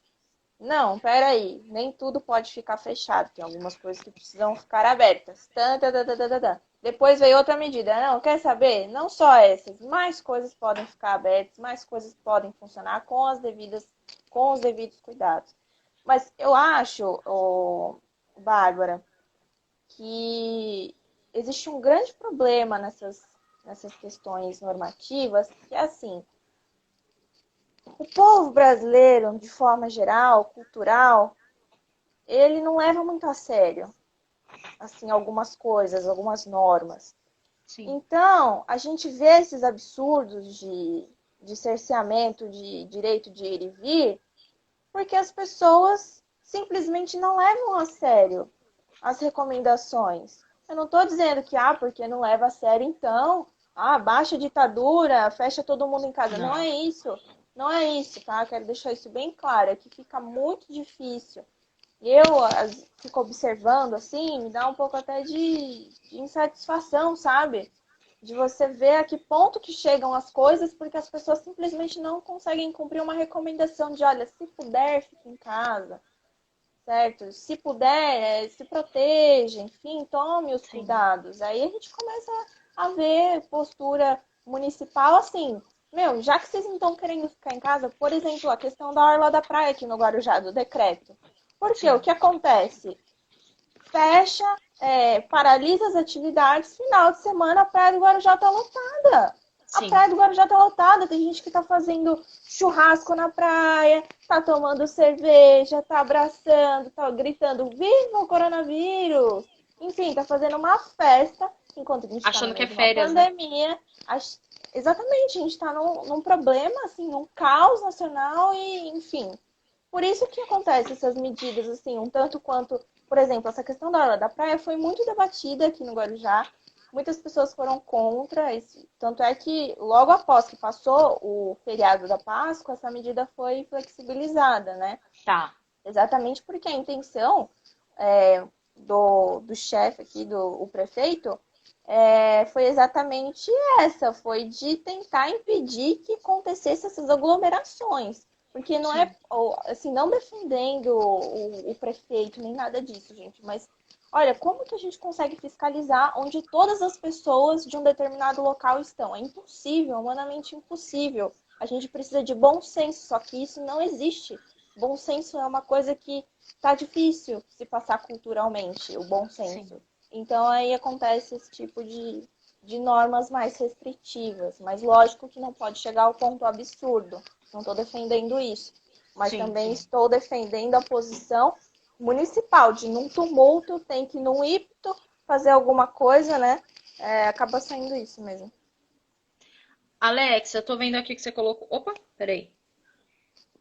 Não, peraí, nem tudo pode ficar fechado. Tem algumas coisas que precisam ficar abertas. Tan, tan, tan, tan, tan, tan. Depois veio outra medida. Não, quer saber? Não só essas, mais coisas podem ficar abertas, mais coisas podem funcionar com os devidos cuidados. Mas eu acho, Bárbara, que existe um grande problema nessas questões normativas, que é assim, o povo brasileiro, de forma geral, cultural, ele não leva muito a sério, assim, algumas coisas, algumas normas. sim, Então, a gente vê esses absurdos de cerceamento de direito de ir e vir, porque as pessoas simplesmente não levam a sério as recomendações. Eu não estou dizendo que, porque não leva a sério, então, baixa a ditadura, fecha todo mundo em casa. Não é não, isso. Não é isso, tá? Quero deixar isso bem claro. É que fica muito difícil. Eu fico observando, assim, me dá um pouco até de insatisfação, sabe? De você ver a que ponto que chegam as coisas, porque as pessoas simplesmente não conseguem cumprir uma recomendação de, olha, se puder, fique em casa, certo? Se puder, se proteja, enfim, tome os sim, cuidados. Aí a gente começa a ver postura municipal assim, meu, já que vocês não estão querendo ficar em casa, por exemplo, a questão da orla da praia aqui no Guarujá, do decreto. Porque o sim, que acontece? Fecha, paralisa as atividades, final de semana a Praia do Guarujá está lotada. A sim. Praia do Guarujá está lotada, tem gente que está fazendo churrasco na praia, está tomando cerveja, está abraçando, está gritando, viva o coronavírus! Enfim, está fazendo uma festa, enquanto a gente está no Achando que é meio de uma férias, né? pandemia. Exatamente, a gente está num problema, assim, num caos nacional e, enfim, por isso que acontece essas medidas, assim, um tanto quanto, por exemplo, essa questão da orla da praia foi muito debatida aqui no Guarujá. Muitas pessoas foram contra, tanto é que logo após que passou o feriado da Páscoa, essa medida foi flexibilizada, né? Tá, Exatamente porque a intenção do chefe aqui, o prefeito, foi exatamente essa, foi de tentar impedir que acontecesse essas aglomerações. Porque não é, sim, assim, não defendendo o prefeito, nem nada disso, gente, mas olha, como que a gente consegue fiscalizar onde todas as pessoas de um determinado local estão? É impossível, humanamente impossível. A gente precisa de bom senso, só que isso não existe. Bom senso é uma coisa que tá difícil se passar culturalmente, o bom sim. senso. Então aí acontece esse tipo de de normas mais restritivas. Mas lógico que não pode chegar ao ponto absurdo. Não estou defendendo isso. Mas Sim, também sim. estou defendendo a posição municipal, de num tumulto, tem que num ímpeto fazer alguma coisa, né? Acaba saindo isso mesmo. Alex, eu tô vendo aqui que você colocou. Opa, peraí.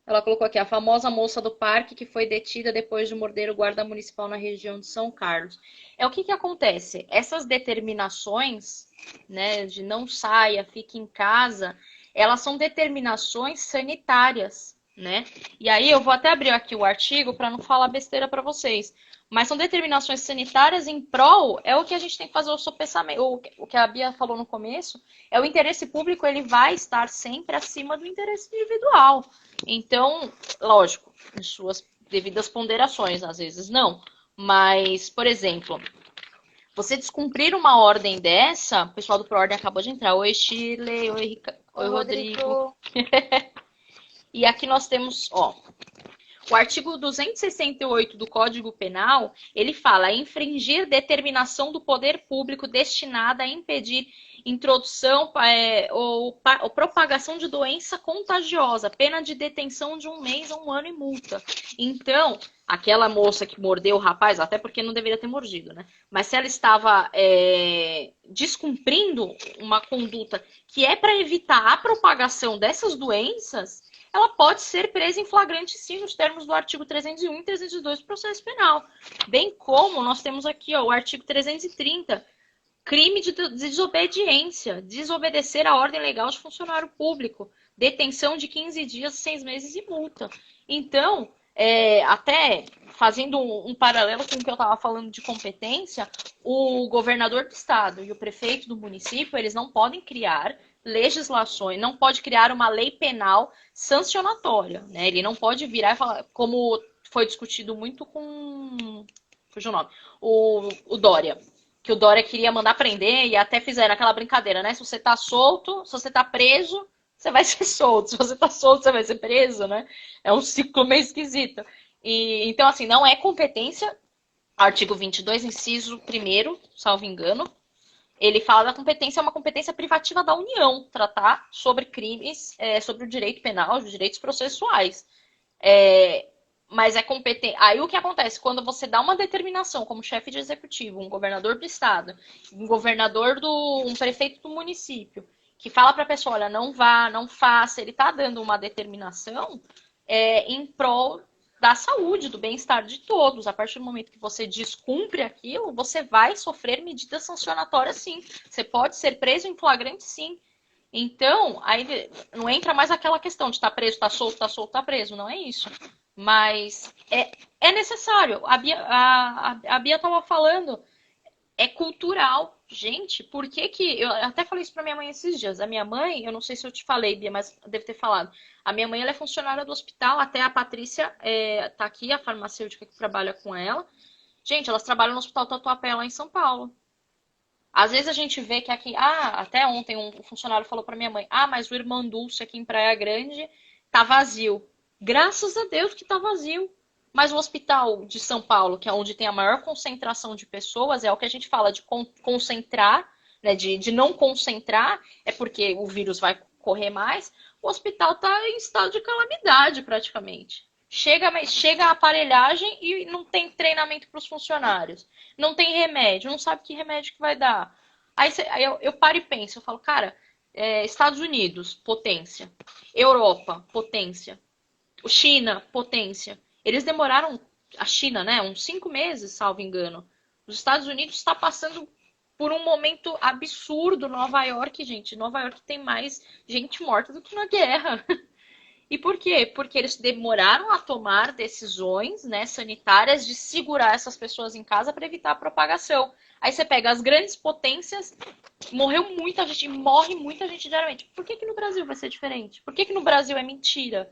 Ela colocou aqui a famosa moça do parque que foi detida depois de morder o guarda municipal na região de São Carlos. É o que acontece? Essas determinações, né, de não saia, fique em casa, elas são determinações sanitárias, né? E aí eu vou até abrir aqui o artigo para não falar besteira para vocês. Mas são determinações sanitárias em prol, é o que a gente tem que fazer o sopesamento, o que a Bia falou no começo, é o interesse público, ele vai estar sempre acima do interesse individual. Então, lógico, em suas devidas ponderações, às vezes não. Mas, por exemplo, você descumprir uma ordem dessa, o pessoal do ProOrdem acabou de entrar. Oi, Shirley, oi, Oi, Rodrigo. Rodrigo. E aqui nós temos, ó, o artigo 268 do Código Penal, ele fala infringir determinação do poder público destinada a impedir introdução ou propagação de doença contagiosa, pena de detenção de 1 mês a 1 ano e multa. Então, aquela moça que mordeu o rapaz, até porque não deveria ter mordido, né? Mas se ela estava descumprindo uma conduta que é para evitar a propagação dessas doenças, ela pode ser presa em flagrante sim nos termos do artigo 301 e 302 do processo penal. Bem como nós temos aqui ó, o artigo 330, crime de desobediência, desobedecer a ordem legal de funcionário público, detenção de 15 dias, 6 meses e multa. Então, até fazendo um paralelo com o que eu estava falando de competência, o governador do estado e o prefeito do município, eles não podem criar legislações, não pode criar uma lei penal sancionatória, né? Ele não pode virar e falar, como foi discutido muito com fugiu o nome, o Dória, que o Dória queria mandar prender e até fizeram aquela brincadeira, né? Se você tá solto, se você tá preso, você vai ser solto. Se você tá solto, você vai ser preso, né? É um ciclo meio esquisito. E, então, assim, não é competência. Artigo 22, inciso 1º, salvo engano, ele fala da competência, é uma competência privativa da União, tratar sobre crimes, sobre o direito penal, os direitos processuais. Mas é competente. Aí o que acontece? Quando você dá uma determinação como chefe de executivo, um governador do estado, um prefeito do município, que fala para a pessoa, olha, não vá, não faça, ele está dando uma determinação em prol da saúde, do bem-estar de todos. A partir do momento que você descumpre aquilo, você vai sofrer medidas sancionatórias, sim. Você pode ser preso em flagrante, sim. Então, aí não entra mais aquela questão de estar preso, estar solto, estar solto, estar preso. Não é isso. Mas é necessário. A Bia estava falando, é cultural. Gente, por que que... Eu até falei isso para minha mãe esses dias. A minha mãe, eu não sei se eu te falei, Bia, mas devo ter falado. A minha mãe, ela é funcionária do hospital. Até a Patrícia tá aqui, a farmacêutica que trabalha com ela. Gente, elas trabalham no Hospital Tatuapé, lá em São Paulo. Às vezes a gente vê que aqui... até ontem um funcionário falou para minha mãe, mas o Irmão Dulce aqui em Praia Grande tá vazio. Graças a Deus que tá vazio. Mas o hospital de São Paulo, que é onde tem a maior concentração de pessoas, é o que a gente fala de concentrar, né, de não concentrar, é porque o vírus vai correr mais. O hospital está em estado de calamidade, praticamente. Chega a aparelhagem e não tem treinamento para os funcionários. Não tem remédio, não sabe que remédio que vai dar. Aí eu paro e penso, eu falo, cara, Estados Unidos, potência. Europa, potência. China, potência. Eles demoraram, a China, né, uns 5 meses, salvo engano. Os Estados Unidos está passando por um momento absurdo. Nova York, gente, Nova York tem mais gente morta do que na guerra. E por quê? Porque eles demoraram a tomar decisões, né, sanitárias de segurar essas pessoas em casa para evitar a propagação. Aí você pega as grandes potências, morre muita gente diariamente. Por que no Brasil vai ser diferente? Por que no Brasil é mentira?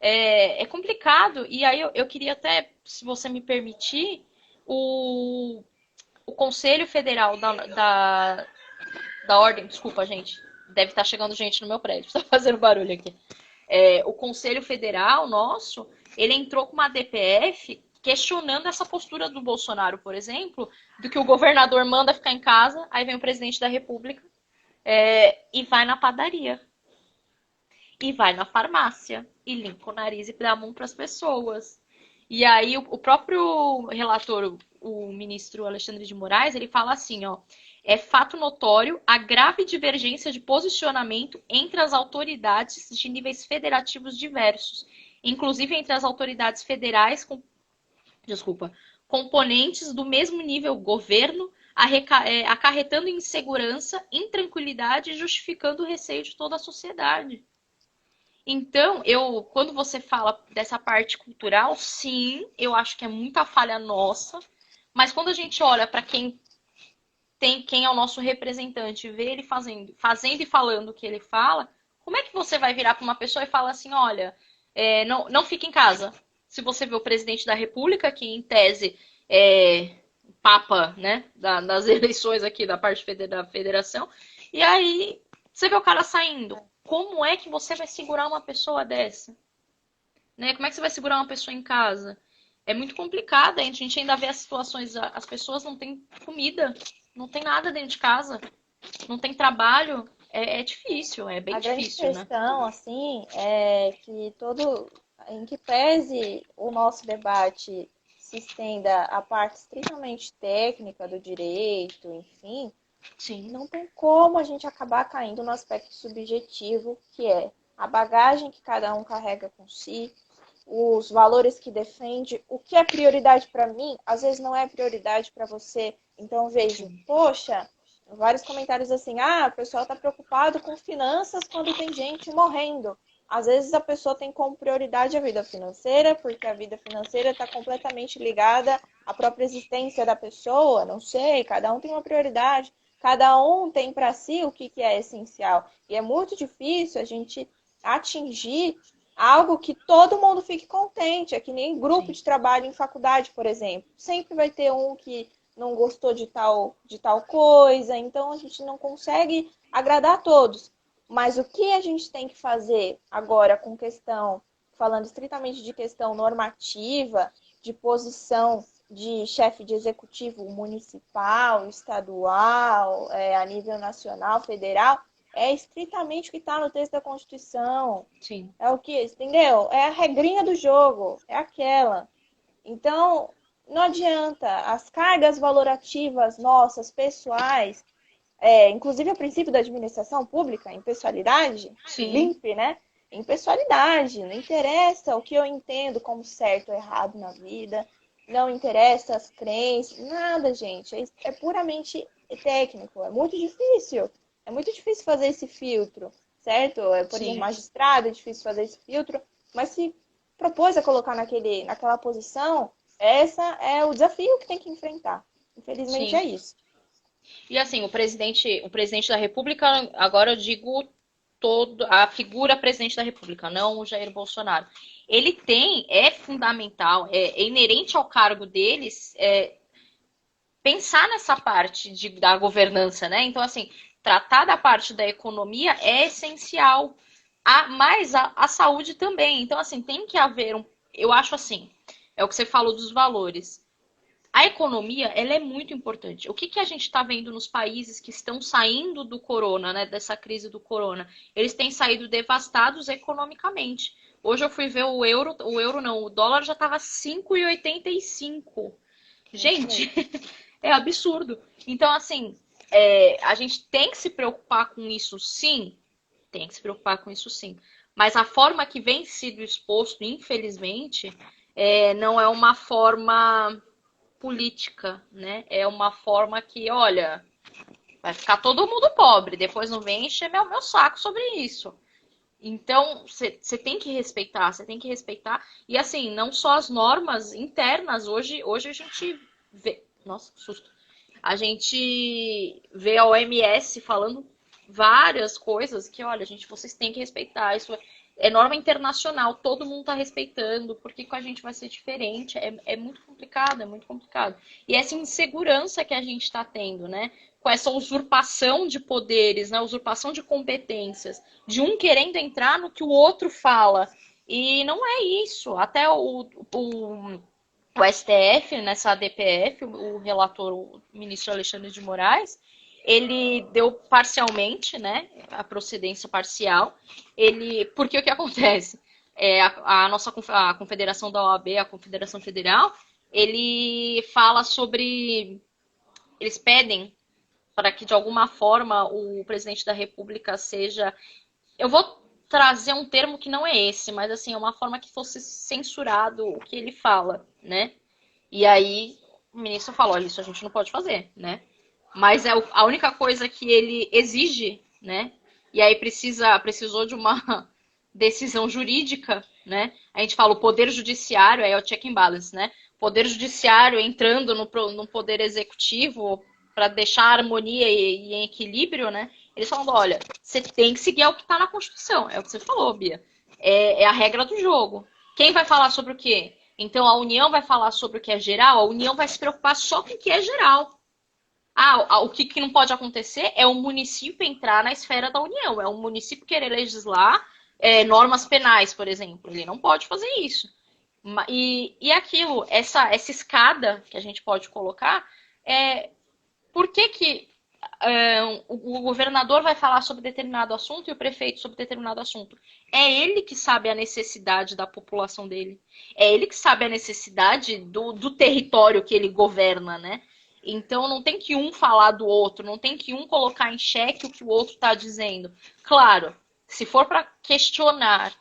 É complicado. E aí eu queria até, se você me permitir, o Conselho Federal da Ordem... Desculpa, gente. Deve estar chegando gente no meu prédio. Está fazendo barulho aqui. O Conselho Federal nosso, ele entrou com uma DPF questionando essa postura do Bolsonaro, por exemplo, do que o governador manda ficar em casa, aí vem o presidente da República e vai na padaria, e vai na farmácia, e limpa o nariz e dá a mão para as pessoas. E aí o próprio relator, o ministro Alexandre de Moraes, ele fala assim, ó, é fato notório a grave divergência de posicionamento entre as autoridades de níveis federativos diversos, inclusive entre as autoridades federais componentes do mesmo nível governo, acarretando insegurança, intranquilidade e justificando o receio de toda a sociedade. Então, quando você fala dessa parte cultural, sim, eu acho que é muita falha nossa, mas quando a gente olha para quem é o nosso representante, vê ele fazendo e falando o que ele fala, como é que você vai virar para uma pessoa e falar assim, olha, não fique em casa? Se você vê o presidente da República, que em tese é papa, né, das eleições aqui da parte da federação, e aí você vê o cara saindo. Como é que você vai segurar uma pessoa dessa? Né? Como é que você vai segurar uma pessoa em casa? É muito complicado, a gente ainda vê as situações, as pessoas não têm comida, não tem nada dentro de casa, não tem trabalho, é difícil, é bem difícil, né? A grande questão, assim, é que em que pese o nosso debate se estenda à parte estritamente técnica do direito, enfim, Sim. não tem como a gente acabar caindo no aspecto subjetivo, que é a bagagem que cada um carrega com si, os valores que defende, o que é prioridade para mim, às vezes não é prioridade para você. Então vejo, poxa, vários comentários assim, o pessoal está preocupado com finanças quando tem gente morrendo. Às vezes a pessoa tem como prioridade a vida financeira, porque a vida financeira está completamente ligada à própria existência da pessoa, não sei, cada um tem uma prioridade. Cada um tem para si o que é essencial. E é muito difícil a gente atingir algo que todo mundo fique contente. É que nem grupo de trabalho em faculdade, por exemplo. Sempre vai ter um que não gostou de tal coisa, então a gente não consegue agradar a todos. Mas o que a gente tem que fazer agora com questão, falando estritamente de questão normativa, de posição de chefe de executivo municipal, estadual, a nível nacional, federal, é estritamente o que está no texto da Constituição. Sim. É o que, entendeu? É a regrinha do jogo, é aquela. Então, não adianta. As cargas valorativas nossas, pessoais, inclusive o princípio da administração pública, impessoalidade, limpe, né? Impessoalidade, não interessa o que eu entendo como certo ou errado na vida, não interessa as crenças, nada, gente. É puramente técnico, é muito difícil. É muito difícil fazer esse filtro, certo? Por exemplo, magistrado, é difícil fazer esse filtro, mas se propôs a colocar naquela posição, esse é o desafio que tem que enfrentar. Infelizmente é isso. E assim, o presidente da República, agora eu digo a figura presidente da República, não o Jair Bolsonaro. Ele é fundamental, é inerente ao cargo deles, pensar nessa parte da governança, né? Então, assim, tratar da parte da economia é essencial, mas a saúde também. Então, assim, tem que haver eu acho assim, é o que você falou dos valores. A economia, ela é muito importante. O que a gente está vendo nos países que estão saindo do corona, né, dessa crise do corona? Eles têm saído devastados economicamente. Hoje eu fui ver o dólar já estava 5,85. Gente, é absurdo. Então, assim, a gente tem que se preocupar com isso, sim. Tem que se preocupar com isso, sim. Mas a forma que vem sido exposto, infelizmente, não é uma forma política, né? É uma forma que, olha, vai ficar todo mundo pobre, depois não vem encher meu saco sobre isso. Então, você tem que respeitar, você tem que respeitar. E assim, não só as normas internas, hoje a gente vê. Nossa, que susto. A gente vê a OMS falando várias coisas que, olha, gente, vocês têm que respeitar. Isso é norma internacional, todo mundo está respeitando, por que com a gente vai ser diferente? É muito complicado, é muito complicado. E essa insegurança que a gente está tendo, né? Com essa usurpação de poderes, né? Usurpação de competências, de um querendo entrar no que o outro fala. E não é isso. Até o STF, nessa ADPF, o relator, o ministro Alexandre de Moraes, ele deu parcialmente, né, a procedência parcial. Porque o que acontece? A nossa a confederação da OAB, a Confederação Federal, ele fala sobre, eles pedem para que de alguma forma o presidente da República seja, eu vou trazer um termo que não é esse, mas assim, é uma forma que fosse censurado o que ele fala, né? E aí o ministro falou, olha, isso a gente não pode fazer, né? Mas é a única coisa que ele exige, né? E aí precisou de uma decisão jurídica, né? A gente fala o poder judiciário, aí é o check and balance, né? Poder judiciário entrando no poder executivo para deixar a harmonia e em equilíbrio, né? Eles falam, olha, você tem que seguir o que está na Constituição. É o que você falou, Bia. É a regra do jogo. Quem vai falar sobre o quê? Então a União vai falar sobre o que é geral, a União vai se preocupar só com o que é geral. O que não pode acontecer é o município entrar na esfera da União, é o município querer legislar normas penais, por exemplo. Ele não pode fazer isso. E aquilo, essa escada que a gente pode colocar, por que o governador vai falar sobre determinado assunto e o prefeito sobre determinado assunto? É ele que sabe a necessidade da população dele. É ele que sabe a necessidade do território que ele governa, né? Então não tem que um falar do outro, não tem que um colocar em xeque o que o outro está dizendo. Claro, se for para questionar,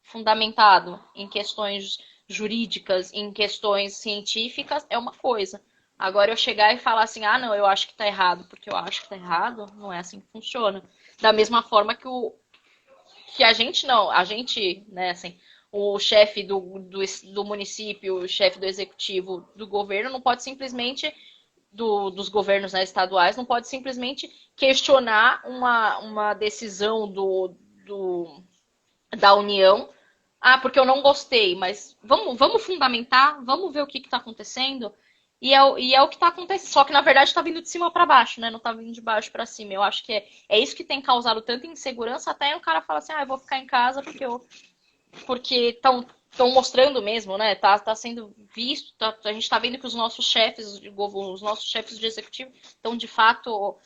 fundamentado em questões jurídicas, em questões científicas, é uma coisa. Agora eu chegar e falar assim, não, eu acho que tá errado, porque eu acho que tá errado, não é assim que funciona. Da mesma forma que a gente não, a gente, né, assim, o chefe do município, o chefe do executivo do governo não pode simplesmente, dos governos, né, estaduais, não pode simplesmente questionar uma decisão da União. Porque eu não gostei, mas vamos fundamentar, vamos ver o que está acontecendo. E é o que está acontecendo. Só que na verdade está vindo de cima para baixo, né? Não está vindo de baixo para cima. Eu acho que é isso que tem causado tanta insegurança. Até o cara fala assim: eu vou ficar em casa porque estão mostrando mesmo, né? Tá sendo visto. A gente está vendo que os nossos chefes de executivo estão de fato,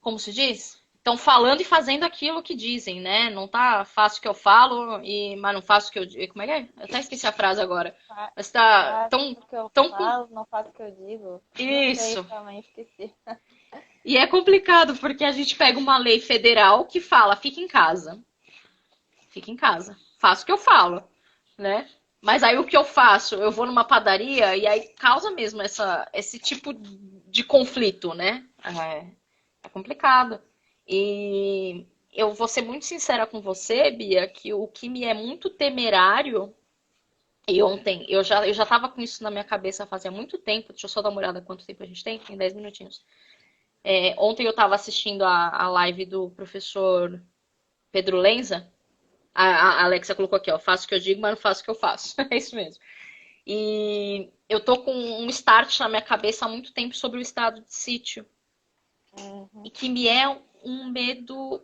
como se diz? Estão falando e fazendo aquilo que dizem, né? Não tá faço o que eu falo, mas não faço o que eu digo. Como é que é? Eu até esqueci a frase agora. Mas tá Faço o que eu tão com falo, não faço o que eu digo. Não sei, isso. também esqueci. E é complicado porque a gente pega uma lei federal que fala, fica em casa. Fica em casa. Faço o que eu falo, né? Mas aí o que eu faço? Eu vou numa padaria e aí causa mesmo esse tipo de conflito, né? É complicado. E eu vou ser muito sincera com você, Bia, que o que me é muito temerário, e ontem eu já tava com isso na minha cabeça fazia muito tempo, deixa eu só dar uma olhada quanto tempo a gente tem 10 minutinhos. Ontem eu tava assistindo a live do professor Pedro Lenza, a Alexa colocou aqui, ó, faço o que eu digo, mas não faço o que eu faço. É isso mesmo. E eu tô com um start na minha cabeça há muito tempo sobre o estado de sítio. E que me é um medo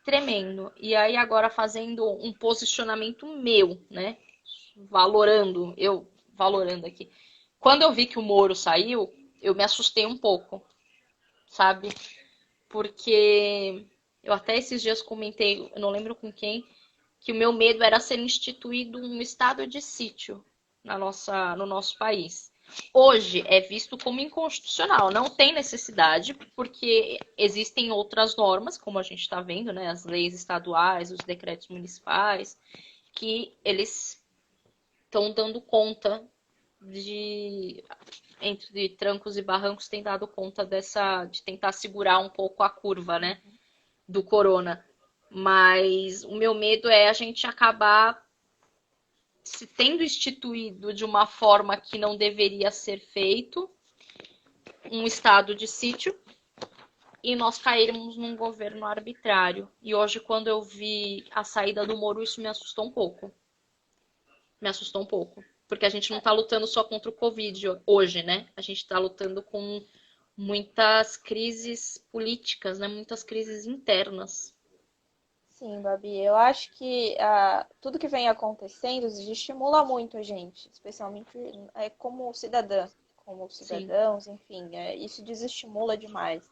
tremendo. E aí agora fazendo um posicionamento meu, né? Valorando aqui. Quando eu vi que o Moro saiu, eu me assustei um pouco, sabe? Porque eu até esses dias comentei, eu não lembro com quem, que o meu medo era ser instituído um estado de sítio no nosso país. Hoje é visto como inconstitucional, não tem necessidade, porque existem outras normas, como a gente está vendo, né, as leis estaduais, os decretos municipais, que eles estão dando conta entre trancos e barrancos, tem dado conta de tentar segurar um pouco a curva, né, do corona. Mas o meu medo é a gente acabar se tendo instituído de uma forma que não deveria ser feito um estado de sítio e nós cairmos num governo arbitrário. E hoje, quando eu vi a saída do Moro, isso me assustou um pouco. Me assustou um pouco. Porque a gente não está lutando só contra o Covid hoje, né? A gente está lutando com muitas crises políticas, né? Muitas crises internas. sim, Babi. Eu acho que tudo que vem acontecendo estimula muito a gente, especialmente como cidadã, como Sim. cidadãos, enfim, isso desestimula demais.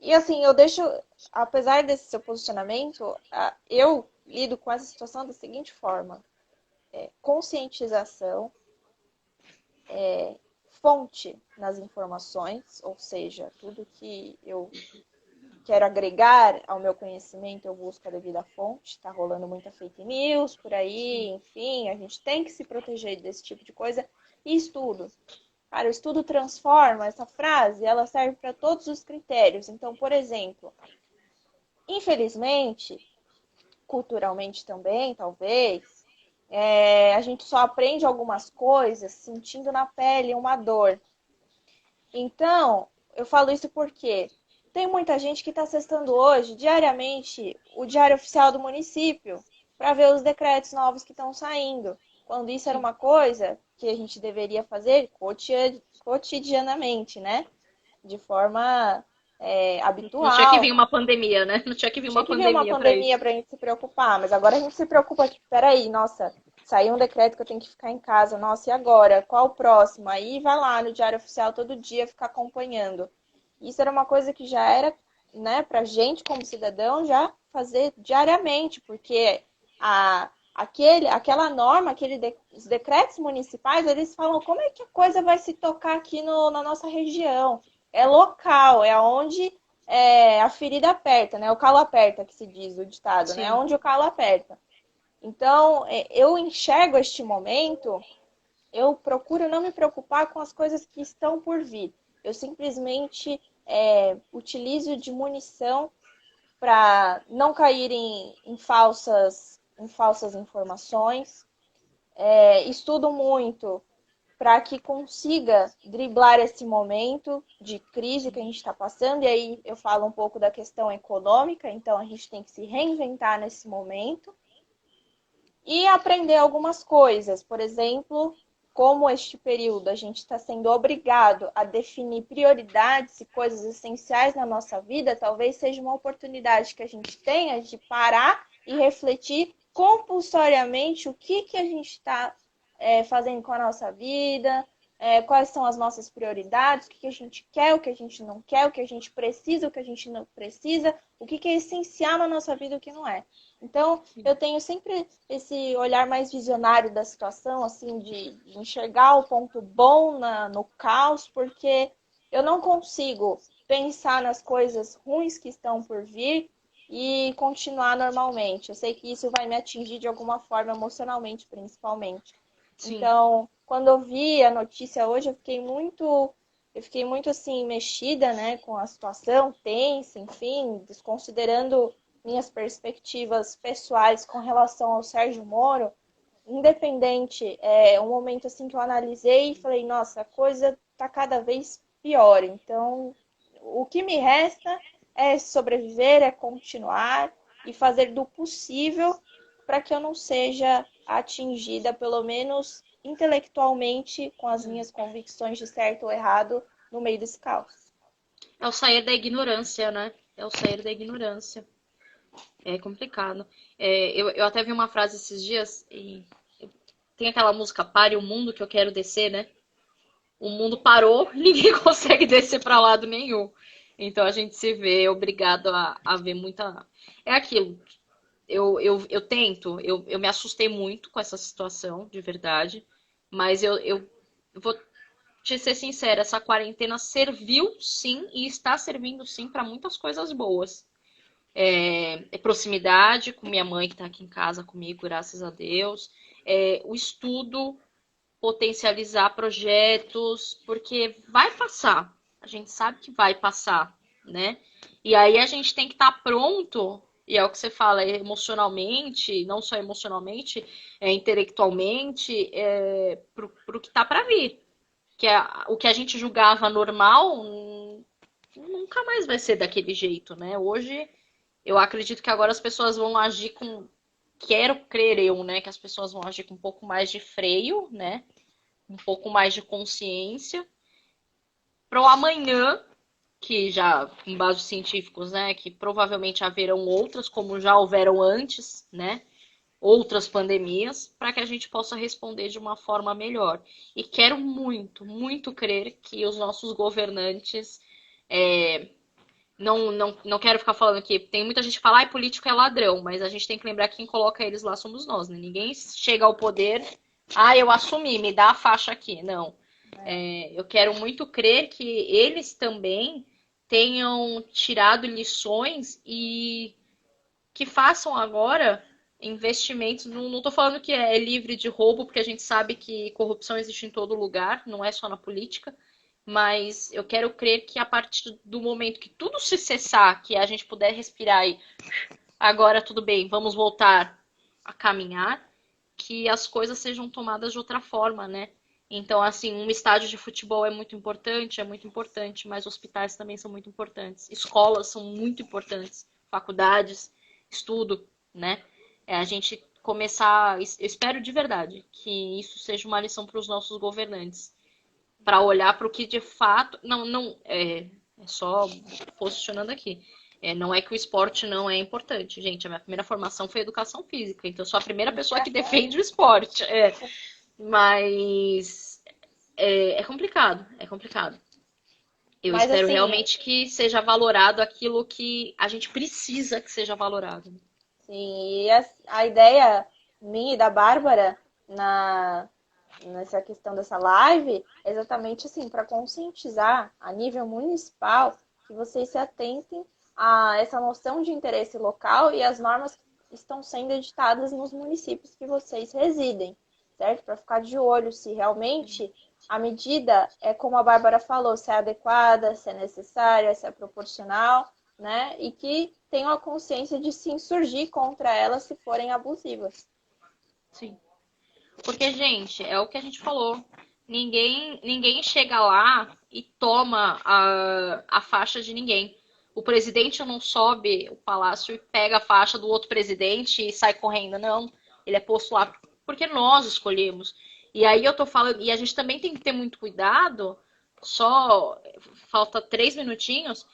E assim, eu deixo, apesar desse seu posicionamento, eu lido com essa situação da seguinte forma: conscientização, fonte nas informações, ou seja, tudo que eu quero agregar ao meu conhecimento, eu busco a devida fonte. Está rolando muita fake news por aí, Sim. enfim, a gente tem que se proteger desse tipo de coisa. E estudo. Cara, o estudo transforma essa frase, ela serve para todos os critérios. Então, por exemplo, infelizmente, culturalmente também, talvez, a gente só aprende algumas coisas sentindo na pele uma dor. Então, eu falo isso porque tem muita gente que está acessando hoje, diariamente, o Diário Oficial do município para ver os decretos novos que estão saindo. Quando isso era Sim. uma coisa que a gente deveria fazer cotidianamente, né? De forma Não tinha que vir habitual. uma pandemia, né? Não tinha que vir Tinha uma que vir uma pandemia para pandemia isso. para a gente se preocupar, mas agora a gente se preocupa que, peraí, nossa, saiu um decreto que eu tenho que ficar em casa, nossa, e agora? Qual o próximo? Aí vai lá no Diário Oficial todo dia ficar acompanhando. Isso era uma coisa que já era, né, pra gente como cidadão já fazer diariamente, porque aquela norma, os decretos municipais, eles falam como é que a coisa vai se tocar aqui na nossa região. É local, é onde a ferida aperta, né? O calo aperta, que se diz o ditado, né? Sim. Onde o calo aperta. Então, eu enxergo este momento, eu procuro não me preocupar com as coisas que estão por vir. Eu simplesmente utilizo de munição para não cair em falsas informações. Estudo muito para que consiga driblar esse momento de crise que a gente está passando. E aí eu falo um pouco da questão econômica, então a gente tem que se reinventar nesse momento e aprender algumas coisas. Por exemplo, como este período a gente está sendo obrigado a definir prioridades e coisas essenciais na nossa vida, talvez seja uma oportunidade que a gente tenha de parar e refletir compulsoriamente o que a gente está fazendo com a nossa vida, quais são as nossas prioridades, o que a gente quer, o que a gente não quer, o que a gente precisa, o que a gente não precisa, o que é essencial na nossa vida e o que não é. Então, Sim. eu tenho sempre esse olhar mais visionário da situação, assim, de enxergar o ponto bom no caos, porque eu não consigo pensar nas coisas ruins que estão por vir e continuar normalmente. Eu sei que isso vai me atingir de alguma forma emocionalmente, principalmente. Sim. Então, quando eu vi a notícia hoje, eu fiquei muito assim mexida, né, com a situação tensa, enfim, desconsiderando minhas perspectivas pessoais com relação ao Sérgio Moro. Independente, um momento assim que eu analisei e falei, nossa, a coisa tá cada vez pior. Então, o que me resta é sobreviver, é continuar e fazer do possível para que eu não seja atingida, pelo menos intelectualmente, com as minhas convicções de certo ou errado no meio desse caos. É o sair da ignorância, né? É o sair da ignorância. É complicado. Eu até vi uma frase esses dias e tem aquela música Pare o Mundo que eu quero descer, né? O mundo parou, ninguém consegue descer para lado nenhum. Então a gente se vê obrigado a ver muita. É aquilo. Eu tento, eu me assustei muito com essa situação, de verdade. Mas eu vou te ser sincera, essa quarentena serviu sim e está servindo sim para muitas coisas boas. Proximidade com minha mãe que está aqui em casa comigo, graças a Deus. O estudo, potencializar projetos, porque vai passar. A gente sabe que vai passar, né? E aí a gente tem que estar pronto, e é o que você fala, emocionalmente, não só emocionalmente, intelectualmente, para o que está para vir. Que o que a gente julgava normal nunca mais vai ser daquele jeito, né? Hoje eu acredito que agora as pessoas vão agir com. Quero crer eu, né? Que as pessoas vão agir com um pouco mais de freio, né? Um pouco mais de consciência. Para o amanhã que já, com bases científicos, né, que provavelmente haverão outras, como já houveram antes, né, outras pandemias, para que a gente possa responder de uma forma melhor. E quero muito, muito crer que os nossos governantes não quero ficar falando aqui. Tem muita gente que fala, ai, político é ladrão, mas a gente tem que lembrar que quem coloca eles lá somos nós, né? Ninguém chega ao poder, eu assumi, me dá a faixa aqui. Não. Eu quero muito crer que eles também tenham tirado lições e que façam agora investimentos. Não estou falando que é livre de roubo, porque a gente sabe que corrupção existe em todo lugar, não é só na política. Mas eu quero crer que a partir do momento que tudo se cessar, que a gente puder respirar e agora tudo bem, vamos voltar a caminhar, que as coisas sejam tomadas de outra forma, né? Então, assim, um estádio de futebol é muito importante, mas hospitais também são muito importantes, escolas são muito importantes, faculdades, estudo, né? A gente começar, eu espero de verdade que isso seja uma lição para os nossos governantes, para olhar para o que de fato. É só posicionando aqui. Não é que o esporte não é importante, gente. A minha primeira formação foi educação física, então eu sou a primeira pessoa que defende o esporte. Mas é complicado, é complicado. Eu Mas espero assim, realmente que seja valorado aquilo que a gente precisa que seja valorado. sim, e a ideia minha e da Bárbara nessa questão dessa live é exatamente assim, para conscientizar a nível municipal que vocês se atentem a essa noção de interesse local e as normas que estão sendo editadas nos municípios que vocês residem, certo? Para ficar de olho se realmente a medida é como a Bárbara falou, se é adequada, se é necessária, se é proporcional, né? E que tenham a consciência de se insurgir contra elas se forem abusivas. Sim. Porque, gente, é o que a gente falou. Ninguém chega lá e toma a faixa de ninguém. O presidente não sobe o palácio e pega a faixa do outro presidente e sai correndo. Não. Ele é posto lá porque nós escolhemos. E aí eu tô falando. E a gente também tem que ter muito cuidado. Só falta 3 minutinhos.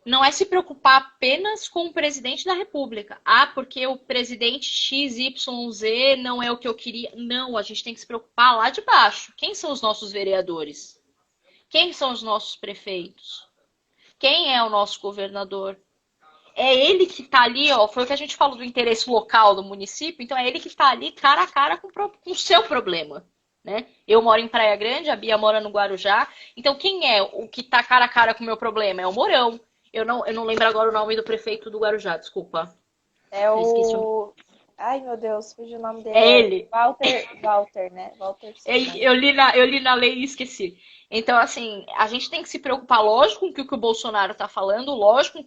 Não é se preocupar apenas com o presidente da República. Porque o presidente XYZ não é o que eu queria. Não, a gente tem que se preocupar lá de baixo. Quem são os nossos vereadores? Quem são os nossos prefeitos? Quem é o nosso governador? É ele que está ali, ó, foi o que a gente falou do interesse local do município, então é ele que está ali cara a cara com o seu problema. Né? Eu moro em Praia Grande, a Bia mora no Guarujá. Então, quem é o que está cara a cara com o meu problema? É o Mourão. Eu não lembro agora o nome do prefeito do Guarujá, desculpa. É Eu esqueci o nome. o. Ai, meu Deus, fugiu o nome dele. É É ele. Walter, né? Walter Suman. Eu li na lei e esqueci. Então, assim, a gente tem que se preocupar, lógico, com o que o Bolsonaro está falando, lógico,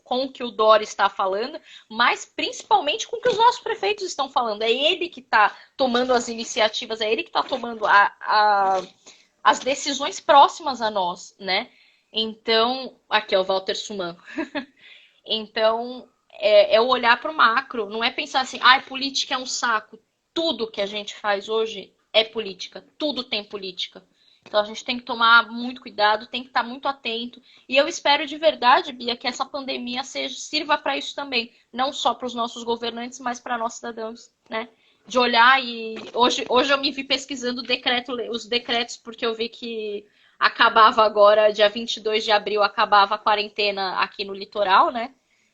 com o que o Dória está falando, mas principalmente com o que os nossos prefeitos estão falando. É ele que está tomando as iniciativas, é ele que está tomando as decisões próximas a nós, né? Então, aqui é o Walter Suman. Então, é o olhar para o macro, não é pensar assim, política é um saco. Tudo que a gente faz hoje é política, tudo tem política. Então a gente tem que tomar muito cuidado, tem que estar muito atento. E eu espero de verdade, Bia, que essa pandemia sirva para isso também. Não só para os nossos governantes, mas para nós cidadãos, né? De olhar e. Hoje eu me vi pesquisando os decretos, porque eu vi que acabava agora, dia 22 de abril, acabava a quarentena aqui no litoral, né?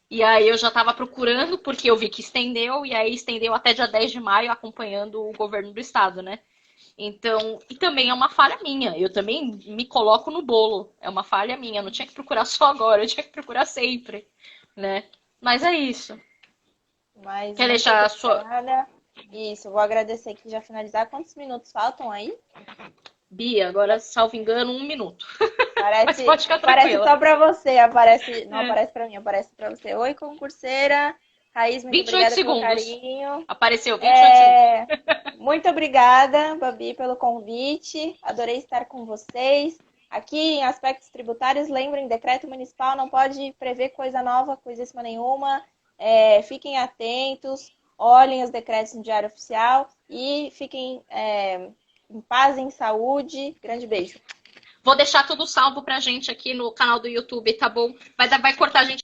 E aí eu já estava procurando, porque eu vi que estendeu, e aí estendeu até dia 10 de maio, acompanhando o governo do estado, né? Então, e também é uma falha minha. Eu também me coloco no bolo. É uma falha minha. Eu não tinha que procurar só agora, eu tinha que procurar sempre, né? Mas é isso. Mas Quer muito deixar a sua. obrigada. Isso, eu vou agradecer aqui já finalizar. Quantos minutos faltam aí? Bia, agora, salvo engano, 1 minuto. Mas Parece, pode ficar parece tranquila. só para você, aparece, não É. aparece para mim, aparece para você. Oi, concurseira. Raiz, muito 28 obrigada pelo segundos. carinho. Apareceu 28 segundos. Muito obrigada, Babi, pelo convite. Adorei estar com vocês. Aqui em aspectos tributários, lembrem, decreto municipal não pode prever coisa nova, coisíssima nenhuma. Fiquem atentos, olhem os decretos no Diário Oficial e fiquem em paz, em saúde. Grande beijo. Vou deixar tudo salvo pra gente aqui no canal do YouTube, tá bom? Vai cortar a gente